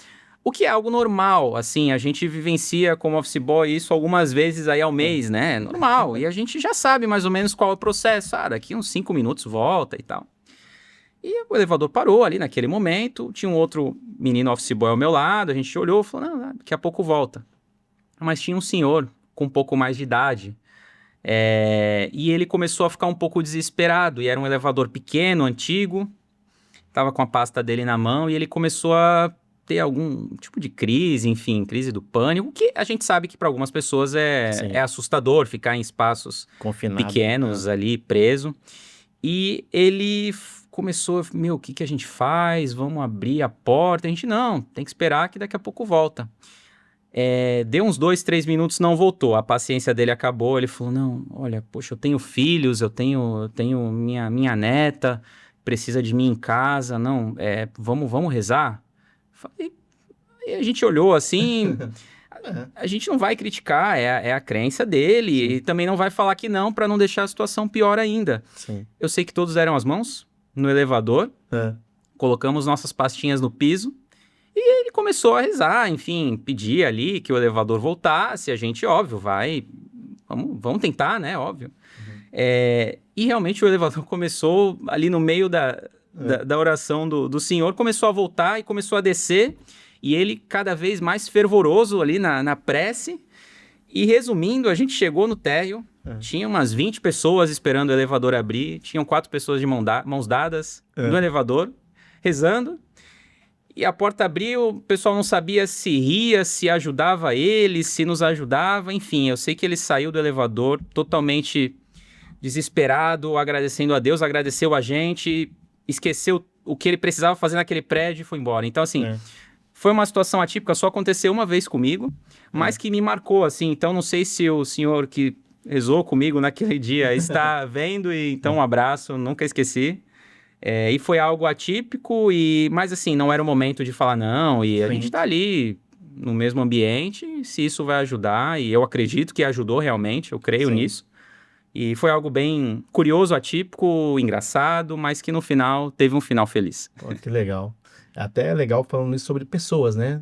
o que é algo normal, assim, a gente vivencia como office boy isso algumas vezes aí ao mês, né? Normal, e a gente já sabe mais ou menos qual é o processo, daqui uns 5 minutos volta e tal. E o elevador parou ali naquele momento, tinha um outro menino office boy ao meu lado, a gente olhou e falou, não, daqui a pouco volta. Mas tinha um senhor com um pouco mais de idade, e ele começou a ficar um pouco desesperado, e era um elevador pequeno, antigo, estava com a pasta dele na mão, e ele começou a ter algum tipo de crise, enfim, crise do pânico, que a gente sabe que para algumas pessoas é assustador ficar em espaços pequenos ali, preso. E ele começou, o que a gente faz? Vamos abrir a porta? A gente, não, tem que esperar que daqui a pouco volta. Deu uns 2, 3 minutos, não voltou. A paciência dele acabou, ele falou, não, olha, poxa, eu tenho filhos, eu tenho minha neta, precisa de mim em casa, não, vamos rezar? Falei, e a gente olhou assim... A gente não vai criticar, é a crença dele, e também não vai falar que não para não deixar a situação pior ainda. Sim. Eu sei que todos deram as mãos no elevador, colocamos nossas pastinhas no piso e ele começou a rezar, enfim, pedir ali que o elevador voltasse, a gente, óbvio, vamos tentar, né, óbvio. E realmente o elevador começou ali no meio da oração do senhor, começou a voltar e começou a descer. E ele cada vez mais fervoroso ali na prece. E resumindo, a gente chegou no térreo, tinha umas 20 pessoas esperando o elevador abrir, tinham 4 pessoas de mãos dadas no elevador, rezando. E a porta abriu, o pessoal não sabia se ria, se ajudava ele, se nos ajudava. Enfim, eu sei que ele saiu do elevador totalmente desesperado, agradecendo a Deus, agradeceu a gente, esqueceu o que ele precisava fazer naquele prédio e foi embora. Então, assim... Foi uma situação atípica, só aconteceu uma vez comigo, mas que me marcou, assim. Então, não sei se o senhor que rezou comigo naquele dia está vendo, e então um abraço, nunca esqueci. E foi algo atípico, mas assim, não era o momento de falar não, e a gente está ali no mesmo ambiente, se isso vai ajudar, e eu acredito que ajudou realmente, eu creio nisso. E foi algo bem curioso, atípico, engraçado, mas que no final teve um final feliz. Pô, que legal. Até é legal falando isso sobre pessoas, né?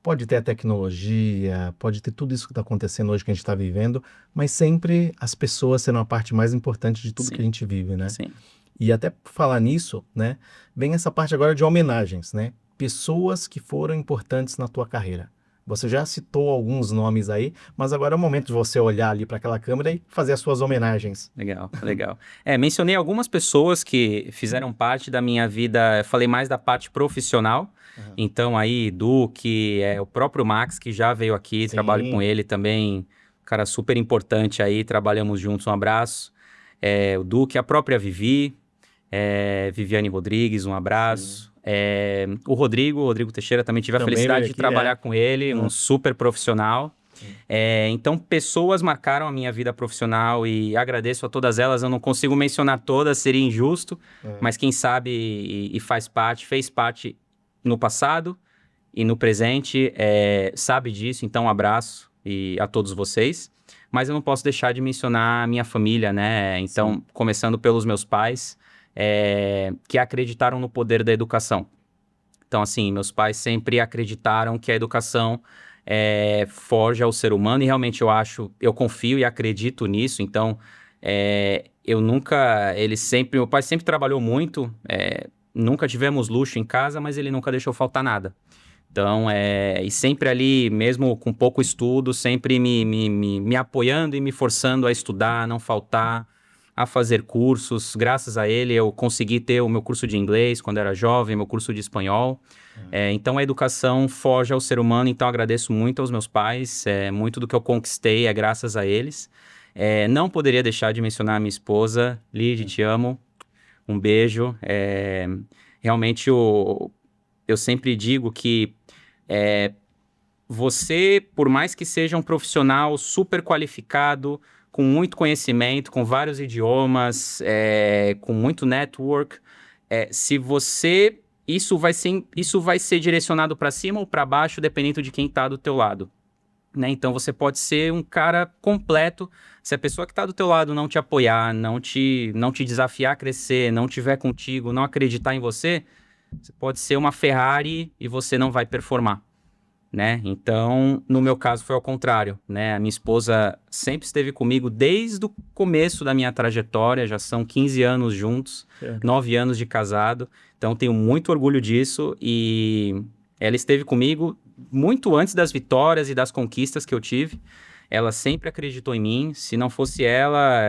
Pode ter a tecnologia, pode ter tudo isso que está acontecendo hoje que a gente está vivendo, mas sempre as pessoas serão a parte mais importante de tudo que a gente vive, né? Sim. E até por falar nisso, né? Vem essa parte agora de homenagens, né? Pessoas que foram importantes na tua carreira. Você já citou alguns nomes aí, mas agora é o momento de você olhar ali para aquela câmera e fazer as suas homenagens. Legal, legal. Mencionei algumas pessoas que fizeram parte da minha vida, falei mais da parte profissional. Então aí, Duque, o próprio Max, que já veio aqui, trabalho com ele também, cara super importante aí, trabalhamos juntos, um abraço. O Duque, a própria Vivi, Viviane Rodrigues, um abraço. O Rodrigo Teixeira, também tive a felicidade de trabalhar com ele, um super profissional. Então, pessoas marcaram a minha vida profissional e agradeço a todas elas. Eu não consigo mencionar todas, seria injusto, mas quem sabe e fez parte no passado e no presente, sabe disso. Então, um abraço a todos vocês. Mas eu não posso deixar de mencionar a minha família, né? Então, começando pelos meus pais, que acreditaram no poder da educação. Então, assim, meus pais sempre acreditaram que a educação forja o ser humano, e realmente eu confio e acredito nisso. Então, Meu pai sempre trabalhou muito, nunca tivemos luxo em casa, mas ele nunca deixou faltar nada. Então, e sempre ali, mesmo com pouco estudo, sempre me apoiando e me forçando a estudar, a não faltar, a fazer cursos. Graças a ele, eu consegui ter o meu curso de inglês quando era jovem, meu curso de espanhol. Então, a educação forja o ser humano, então agradeço muito aos meus pais. Muito do que eu conquistei é graças a eles. Não poderia deixar de mencionar a minha esposa. Lid, te amo. Um beijo. Realmente, eu sempre digo que você, por mais que seja um profissional super qualificado, com muito conhecimento, com vários idiomas, com muito network, se você... Isso vai ser direcionado para cima ou para baixo, dependendo de quem está do teu lado. Né? Então, você pode ser um cara completo. Se a pessoa que está do teu lado não te apoiar, não te desafiar a crescer, não tiver contigo, não acreditar em você, você pode ser uma Ferrari e você não vai performar. Né? Então, no meu caso foi ao contrário, né? A minha esposa sempre esteve comigo desde o começo da minha trajetória, já são 15 anos juntos, 9 anos de casado, então tenho muito orgulho disso e ela esteve comigo muito antes das vitórias e das conquistas que eu tive. Ela sempre acreditou em mim. Se não fosse ela,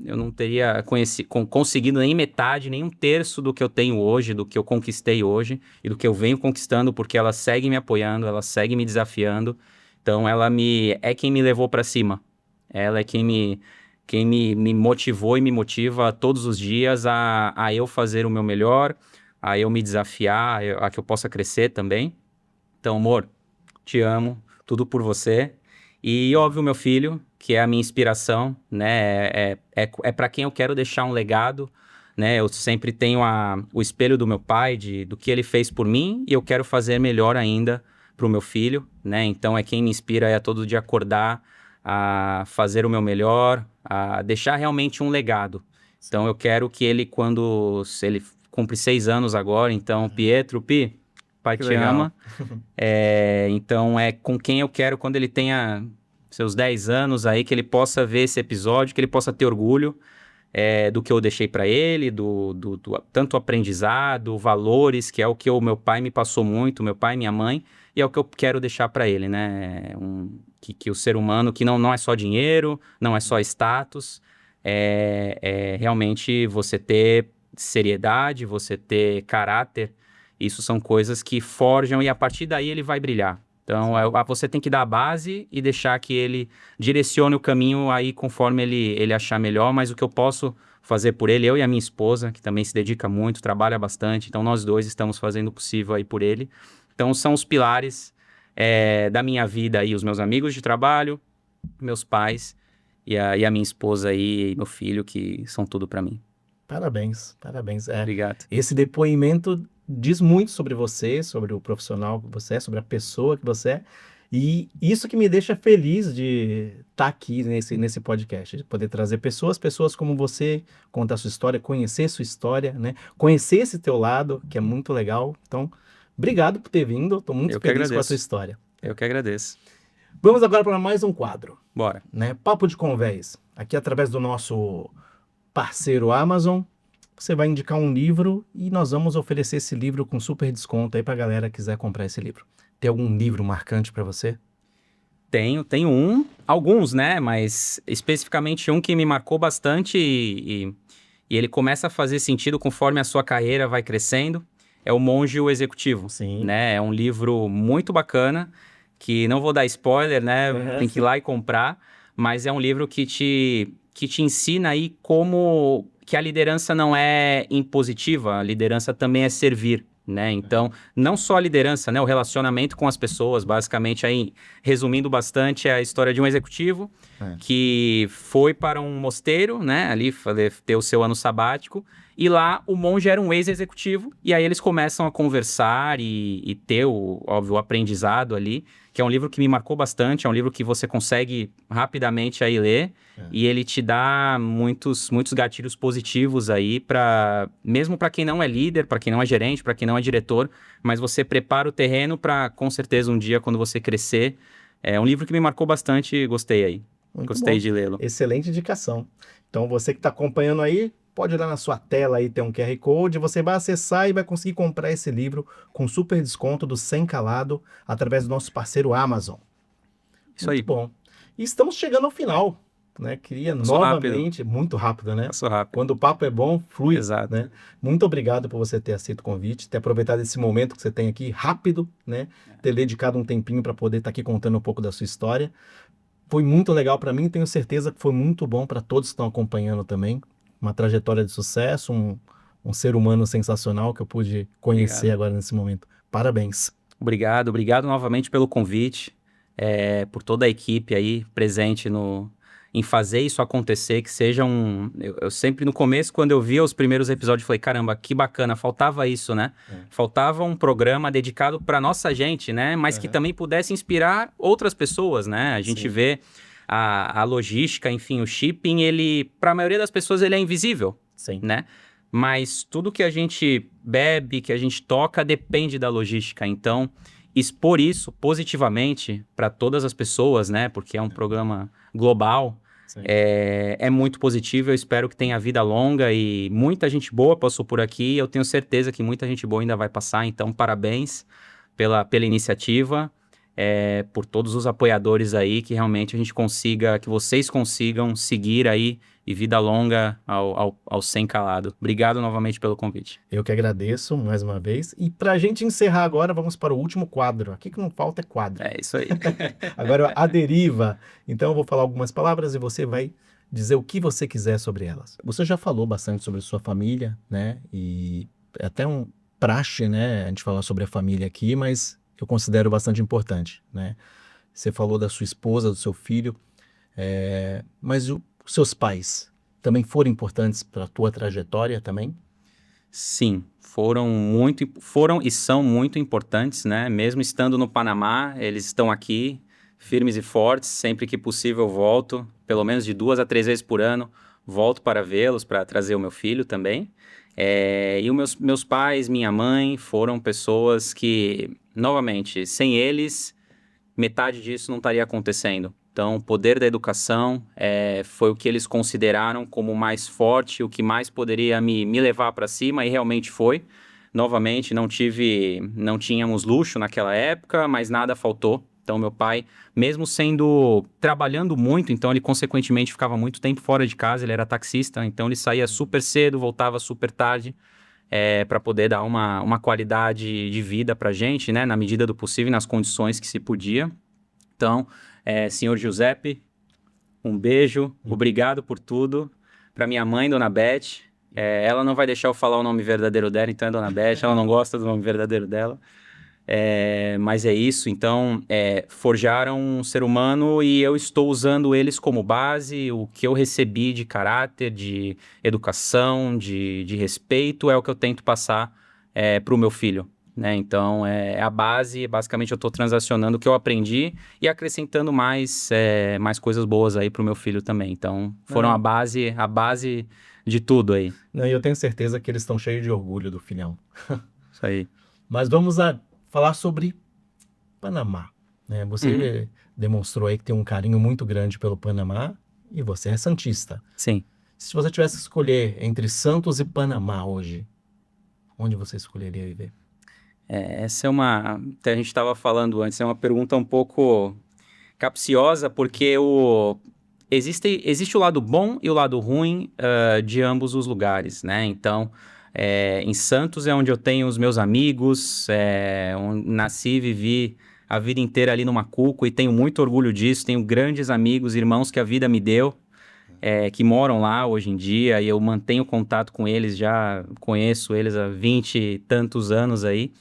eu não teria conseguido nem metade, nem um terço do que eu tenho hoje, do que eu conquistei hoje e do que eu venho conquistando, porque ela segue me apoiando, ela segue me desafiando. Então, é quem me levou para cima. Ela é quem me motivou e me motiva todos os dias a eu fazer o meu melhor, a eu me desafiar, a que eu possa crescer também. Então, amor, te amo, tudo por você. E, óbvio, meu filho, que é a minha inspiração, né? É para quem eu quero deixar um legado, né? Eu sempre tenho o espelho do meu pai, do que ele fez por mim, e eu quero fazer melhor ainda para o meu filho, né? Então, é quem me inspira a todo dia acordar, a fazer o meu melhor, a deixar realmente um legado. Então, eu quero que ele, se ele cumpre 6 anos agora, então, Pietro, pai Que te legal. ama. Então é com quem eu quero quando ele tenha seus 10 anos aí, que ele possa ver esse episódio, que ele possa ter orgulho do que eu deixei para ele, do tanto aprendizado, valores, que é o que o meu pai me passou muito, meu pai e minha mãe, e é o que eu quero deixar para ele, né? Que o ser humano, que não é só dinheiro, não é só status, é realmente você ter seriedade, você ter caráter. Isso são coisas que forjam e a partir daí ele vai brilhar. Então, você tem que dar a base e deixar que ele direcione o caminho aí conforme ele achar melhor. Mas o que eu posso fazer por ele, eu e a minha esposa, que também se dedica muito, trabalha bastante. Então, nós dois estamos fazendo o possível aí por ele. Então, são os pilares da minha vida aí, os meus amigos de trabalho, meus pais e a minha esposa aí e meu filho, que são tudo para mim. Parabéns, parabéns. Obrigado. Esse depoimento diz muito sobre você, sobre o profissional que você é, sobre a pessoa que você é. E isso que me deixa feliz de estar aqui nesse podcast, de poder trazer pessoas como você, contar sua história, conhecer sua história, né? Conhecer esse teu lado, que é muito legal. Então, obrigado por ter vindo. Estou muito feliz com a sua história. Eu que agradeço. Vamos agora para mais um quadro. Bora. Né? Papo de Convés. Aqui através do nosso parceiro Amazon, você vai indicar um livro e nós vamos oferecer esse livro com super desconto aí para a galera que quiser comprar esse livro. Tem algum livro marcante para você? Tenho alguns, né? Mas especificamente um que me marcou bastante e ele começa a fazer sentido conforme a sua carreira vai crescendo. É O Monge e o Executivo. Sim. Né? É um livro muito bacana, que não vou dar spoiler, né? Tem que ir lá e comprar. Mas é um livro que te ensina aí que a liderança não é impositiva, a liderança também é servir, né? Então, não só a liderança, né? O relacionamento com as pessoas, basicamente, aí, resumindo bastante, é a história de um executivo que foi para um mosteiro, né? Ali, ter o seu ano sabático, e lá o monge era um ex-executivo, e aí eles começam a conversar e ter, óbvio, o aprendizado ali, que é um livro que me marcou bastante, é um livro que você consegue rapidamente aí ler, e ele te dá muitos gatilhos positivos aí, mesmo para quem não é líder, para quem não é gerente, para quem não é diretor, mas você prepara o terreno para, com certeza, um dia, quando você crescer. É um livro que me marcou bastante e gostei aí. Gostei bom. de lê-lo. Excelente indicação. Então, você que está acompanhando aí, pode olhar na sua tela aí, tem um QR Code, você vai acessar e vai conseguir comprar esse livro com super desconto do Sem Calado através do nosso parceiro Amazon. Isso Muito aí. bom. E estamos chegando ao final, né? Queria Passou novamente, muito rápido, né? Passou rápido. Quando o papo é bom, flui, Exato. né? Muito obrigado por você ter aceito o convite, ter aproveitado esse momento que você tem aqui, rápido, né? Ter dedicado um tempinho para poder estar aqui contando um pouco da sua história. Foi muito legal para mim, tenho certeza que foi muito bom para todos que estão acompanhando também. Uma trajetória de sucesso, um ser humano sensacional que eu pude conhecer agora nesse momento. Parabéns. Obrigado novamente pelo convite, por toda a equipe aí presente em fazer isso acontecer, que seja eu sempre no começo, quando eu via os primeiros episódios, falei, caramba, que bacana, faltava isso, né? Faltava um programa dedicado para nossa gente, né? Mas que também pudesse inspirar outras pessoas, né? A gente vê a logística, enfim, o shipping, para a maioria das pessoas, ele é invisível, né? Mas tudo que a gente bebe, que a gente toca, depende da logística. Então, expor isso positivamente para todas as pessoas, né? Porque é um programa global, é muito positivo. Eu espero que tenha vida longa e muita gente boa passou por aqui. Eu tenho certeza que muita gente boa ainda vai passar. Então, parabéns pela iniciativa, por todos os apoiadores aí, que realmente que vocês consigam seguir aí e vida longa ao Sem Calado. Obrigado novamente pelo convite. Eu que agradeço mais uma vez. E para a gente encerrar agora, vamos para o último quadro. Aqui que não falta é quadro. É isso aí. Agora, a deriva. Então, eu vou falar algumas palavras e você vai dizer o que você quiser sobre elas. Você já falou bastante sobre sua família, né? E é até um praxe, né? A gente falar sobre a família aqui, mas eu considero bastante importante, né? Você falou da sua esposa, do seu filho, mas os seus pais também foram importantes para a tua trajetória também? Sim, foram e são muito importantes, né? Mesmo estando no Panamá, eles estão aqui, firmes e fortes. Sempre que possível eu volto, pelo menos de 2 a 3 vezes por ano, volto para vê-los, para trazer o meu filho também. E os meus pais, minha mãe, foram pessoas que, novamente, sem eles, metade disso não estaria acontecendo. Então, o poder da educação foi o que eles consideraram como mais forte, o que mais poderia me levar para cima, e realmente foi. Novamente, não tínhamos luxo naquela época, mas nada faltou. Então, meu pai, mesmo trabalhando muito, então ele consequentemente ficava muito tempo fora de casa, ele era taxista, então ele saía super cedo, voltava super tarde, para poder dar uma qualidade de vida para a gente, né, na medida do possível e nas condições que se podia. Então, senhor Giuseppe, um beijo, obrigado por tudo. Para minha mãe, Dona Beth, ela não vai deixar eu falar o nome verdadeiro dela, então é Dona Beth, ela não gosta do nome verdadeiro dela. Mas é isso, então forjaram um ser humano e eu estou usando eles como base. O que eu recebi de caráter, de educação, de respeito, é o que eu tento passar para o meu filho, né? Então a base, basicamente eu estou transacionando o que eu aprendi e acrescentando mais coisas boas aí para o meu filho também. Então foram a base de tudo aí. Não, e eu tenho certeza que eles estão cheios de orgulho do filhão. Isso aí. Mas vamos falar sobre Panamá, né? Você demonstrou aí que tem um carinho muito grande pelo Panamá e você é santista. Sim. Se você tivesse que escolher entre Santos e Panamá hoje, onde você escolheria viver? Essa a gente estava falando antes, é uma pergunta um pouco capciosa, porque existe o lado bom e o lado ruim de ambos os lugares, né? Então, em Santos é onde eu tenho os meus amigos, onde nasci e vivi a vida inteira ali no Macuco e tenho muito orgulho disso, tenho grandes amigos, irmãos que a vida me deu, que moram lá hoje em dia e eu mantenho contato com eles, já conheço eles há 20 e tantos anos aí.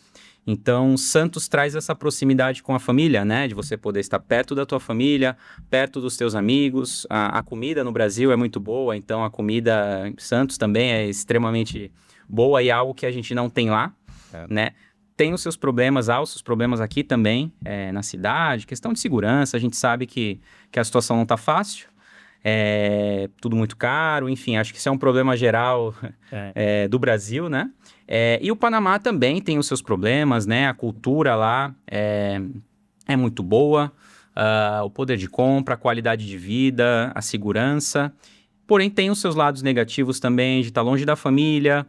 Então, Santos traz essa proximidade com a família, né? De você poder estar perto da tua família, perto dos teus amigos. A comida no Brasil é muito boa, então a comida em Santos também é extremamente boa e é algo que a gente não tem lá, né? Tem os seus problemas, há os seus problemas aqui também, na cidade, questão de segurança, a gente sabe que a situação não está fácil, tudo muito caro, enfim, acho que isso é um problema geral do Brasil, né? E o Panamá também tem os seus problemas, né? A cultura lá é muito boa, o poder de compra, a qualidade de vida, a segurança. Porém, tem os seus lados negativos também, de estar longe da família.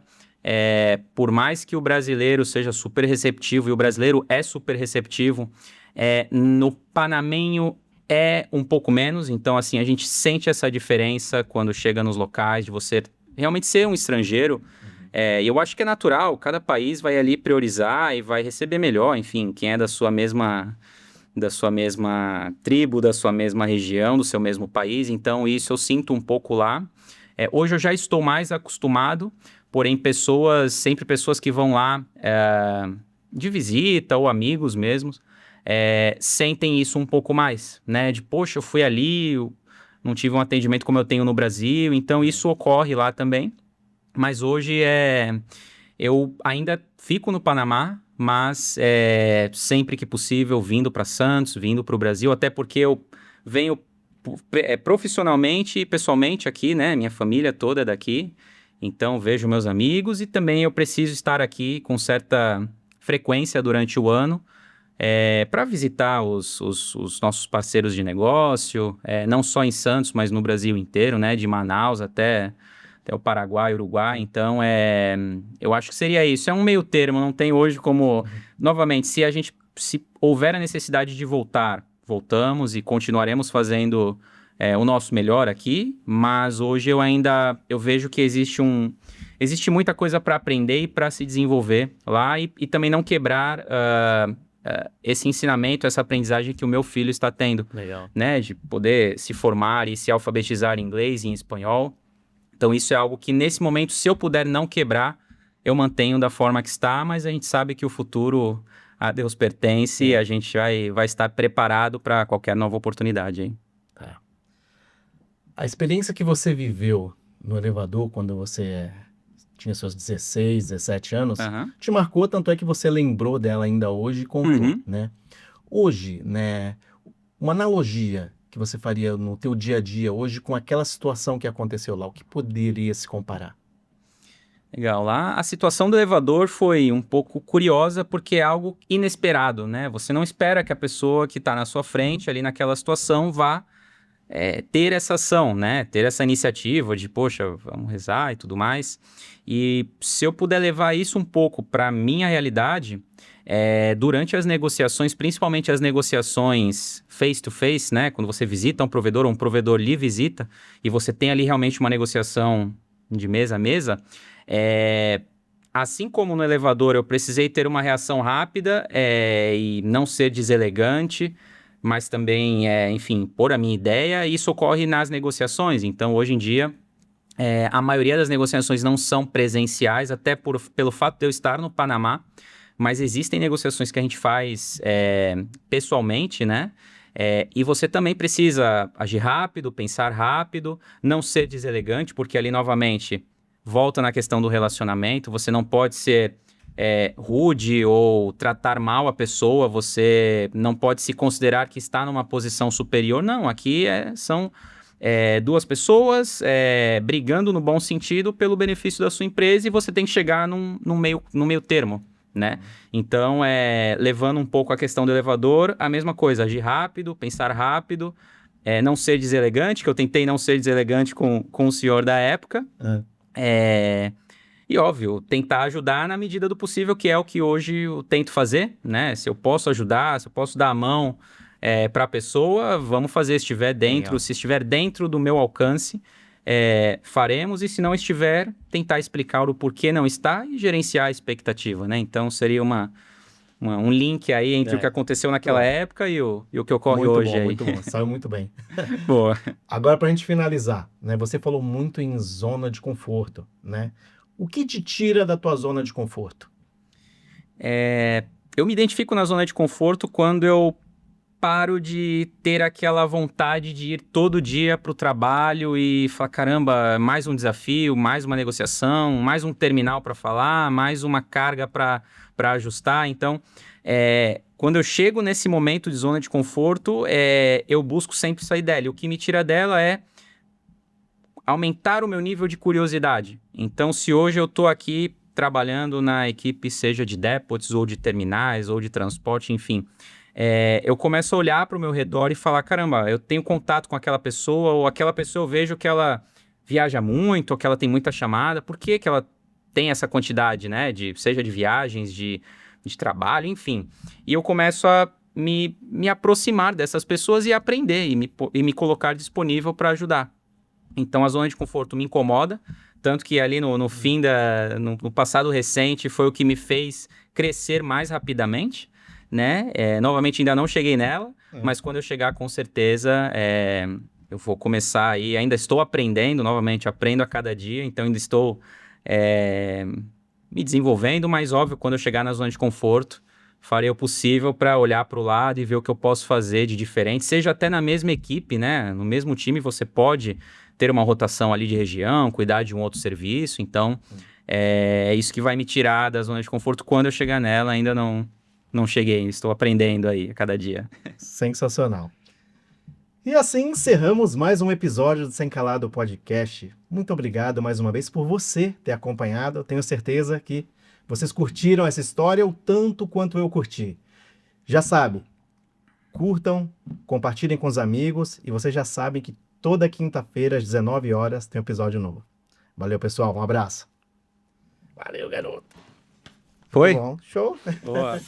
Por mais que o brasileiro seja super receptivo, e o brasileiro é super receptivo, no panamenho é um pouco menos. Então, assim, a gente sente essa diferença quando chega nos locais, de você realmente ser um estrangeiro. E eu acho que é natural, cada país vai ali priorizar e vai receber melhor, enfim, quem é da sua mesma tribo, da sua mesma região, do seu mesmo país. Então, isso eu sinto um pouco lá. Hoje eu já estou mais acostumado, porém, sempre pessoas que vão lá de visita ou amigos mesmos, sentem isso um pouco mais, né? De, poxa, eu fui ali, eu não tive um atendimento como eu tenho no Brasil, então isso ocorre lá também. Mas hoje eu ainda fico no Panamá, mas sempre que possível vindo para Santos, vindo para o Brasil, até porque eu venho profissionalmente e pessoalmente aqui, né? Minha família toda é daqui, então vejo meus amigos e também eu preciso estar aqui com certa frequência durante o ano para visitar os nossos parceiros de negócio, não só em Santos, mas no Brasil inteiro, né? De Manaus até o Paraguai, Uruguai. Então, eu acho que seria isso. É um meio termo, não tem hoje como... Novamente, se houver a necessidade de voltar, voltamos e continuaremos fazendo o nosso melhor aqui, mas hoje eu vejo que existe muita coisa para aprender e para se desenvolver lá e também não quebrar esse ensinamento, essa aprendizagem que o meu filho está tendo. Legal. Né? De poder se formar e se alfabetizar em inglês e em espanhol. Então, isso é algo que, nesse momento, se eu puder não quebrar, eu mantenho da forma que está, mas a gente sabe que o futuro a Deus pertence e a gente vai estar preparado para qualquer nova oportunidade. Hein? A experiência que você viveu no elevador quando você tinha seus 16, 17 anos, te marcou, tanto é que você lembrou dela ainda hoje e contou, né? Hoje, né, uma analogia que você faria no teu dia a dia hoje com aquela situação que aconteceu lá, o que poderia se comparar? Legal, lá a situação do elevador foi um pouco curiosa porque é algo inesperado, né? Você não espera que a pessoa que está na sua frente ali naquela situação vá ter essa ação, né? Ter essa iniciativa de, poxa, vamos rezar e tudo mais. E se eu puder levar isso um pouco para a minha realidade, durante as negociações, principalmente as negociações face-to-face, né? Quando você visita um provedor ou um provedor lhe visita e você tem ali realmente uma negociação de mesa a mesa, assim como no elevador eu precisei ter uma reação rápida e não ser deselegante, mas também, enfim, pôr a minha ideia, e isso ocorre nas negociações. Então, hoje em dia, a maioria das negociações não são presenciais, até pelo fato de eu estar no Panamá, mas existem negociações que a gente faz pessoalmente, né? E você também precisa agir rápido, pensar rápido, não ser deselegante, porque ali, novamente, volta na questão do relacionamento, você não pode ser rude ou tratar mal a pessoa, você não pode se considerar que está numa posição superior. Não, aqui são duas pessoas brigando no bom sentido pelo benefício da sua empresa e você tem que chegar no meio termo, né? Então, levando um pouco a questão do elevador, a mesma coisa, agir rápido, pensar rápido, não ser deselegante, que eu tentei não ser deselegante com o senhor da época. E, óbvio, tentar ajudar na medida do possível, que é o que hoje eu tento fazer, né? Se eu posso ajudar, se eu posso dar a mão para a pessoa, vamos fazer. Se estiver dentro do meu alcance, faremos. E se não estiver, tentar explicar o porquê não está e gerenciar a expectativa, né? Então, seria um link aí entre o que aconteceu naquela época e o que ocorre hoje. Muito bom, saiu muito bem. Boa. Agora, para a gente finalizar, né? Você falou muito em zona de conforto, né? O que te tira da tua zona de conforto? Eu me identifico na zona de conforto quando eu paro de ter aquela vontade de ir todo dia para o trabalho e falar, caramba, mais um desafio, mais uma negociação, mais um terminal para falar, mais uma carga para ajustar. Então, quando eu chego nesse momento de zona de conforto, eu busco sempre sair dela. E o que me tira dela é aumentar o meu nível de curiosidade. Então, se hoje eu estou aqui trabalhando na equipe, seja de depots ou de terminais ou de transporte, enfim, eu começo a olhar para o meu redor e falar, caramba, eu tenho contato com aquela pessoa, ou aquela pessoa eu vejo que ela viaja muito, ou que ela tem muita chamada, por que que ela tem essa quantidade, né, seja de viagens, de trabalho, enfim. E eu começo a me aproximar dessas pessoas e aprender, e me colocar disponível para ajudar. Então a zona de conforto me incomoda, tanto que ali no fim no passado recente foi o que me fez crescer mais rapidamente, né? Novamente ainda não cheguei nela, mas quando eu chegar com certeza eu vou começar aí, ainda estou aprendendo, novamente aprendo a cada dia, então ainda estou me desenvolvendo, mas óbvio, quando eu chegar na zona de conforto, farei o possível para olhar para o lado e ver o que eu posso fazer de diferente, seja até na mesma equipe, né? No mesmo time você pode ter uma rotação ali de região, cuidar de um outro serviço, então é isso que vai me tirar da zona de conforto quando eu chegar nela, ainda não cheguei, estou aprendendo aí a cada dia. Sensacional. E assim encerramos mais um episódio do Sem Calado Podcast. Muito obrigado mais uma vez por você ter acompanhado. Eu tenho certeza que vocês curtiram essa história o tanto quanto eu curti. Já sabe, curtam, compartilhem com os amigos e vocês já sabem que toda quinta-feira às 19 horas tem um episódio novo. Valeu, pessoal. Um abraço. Valeu, garoto. Foi? Bom, show. Boa.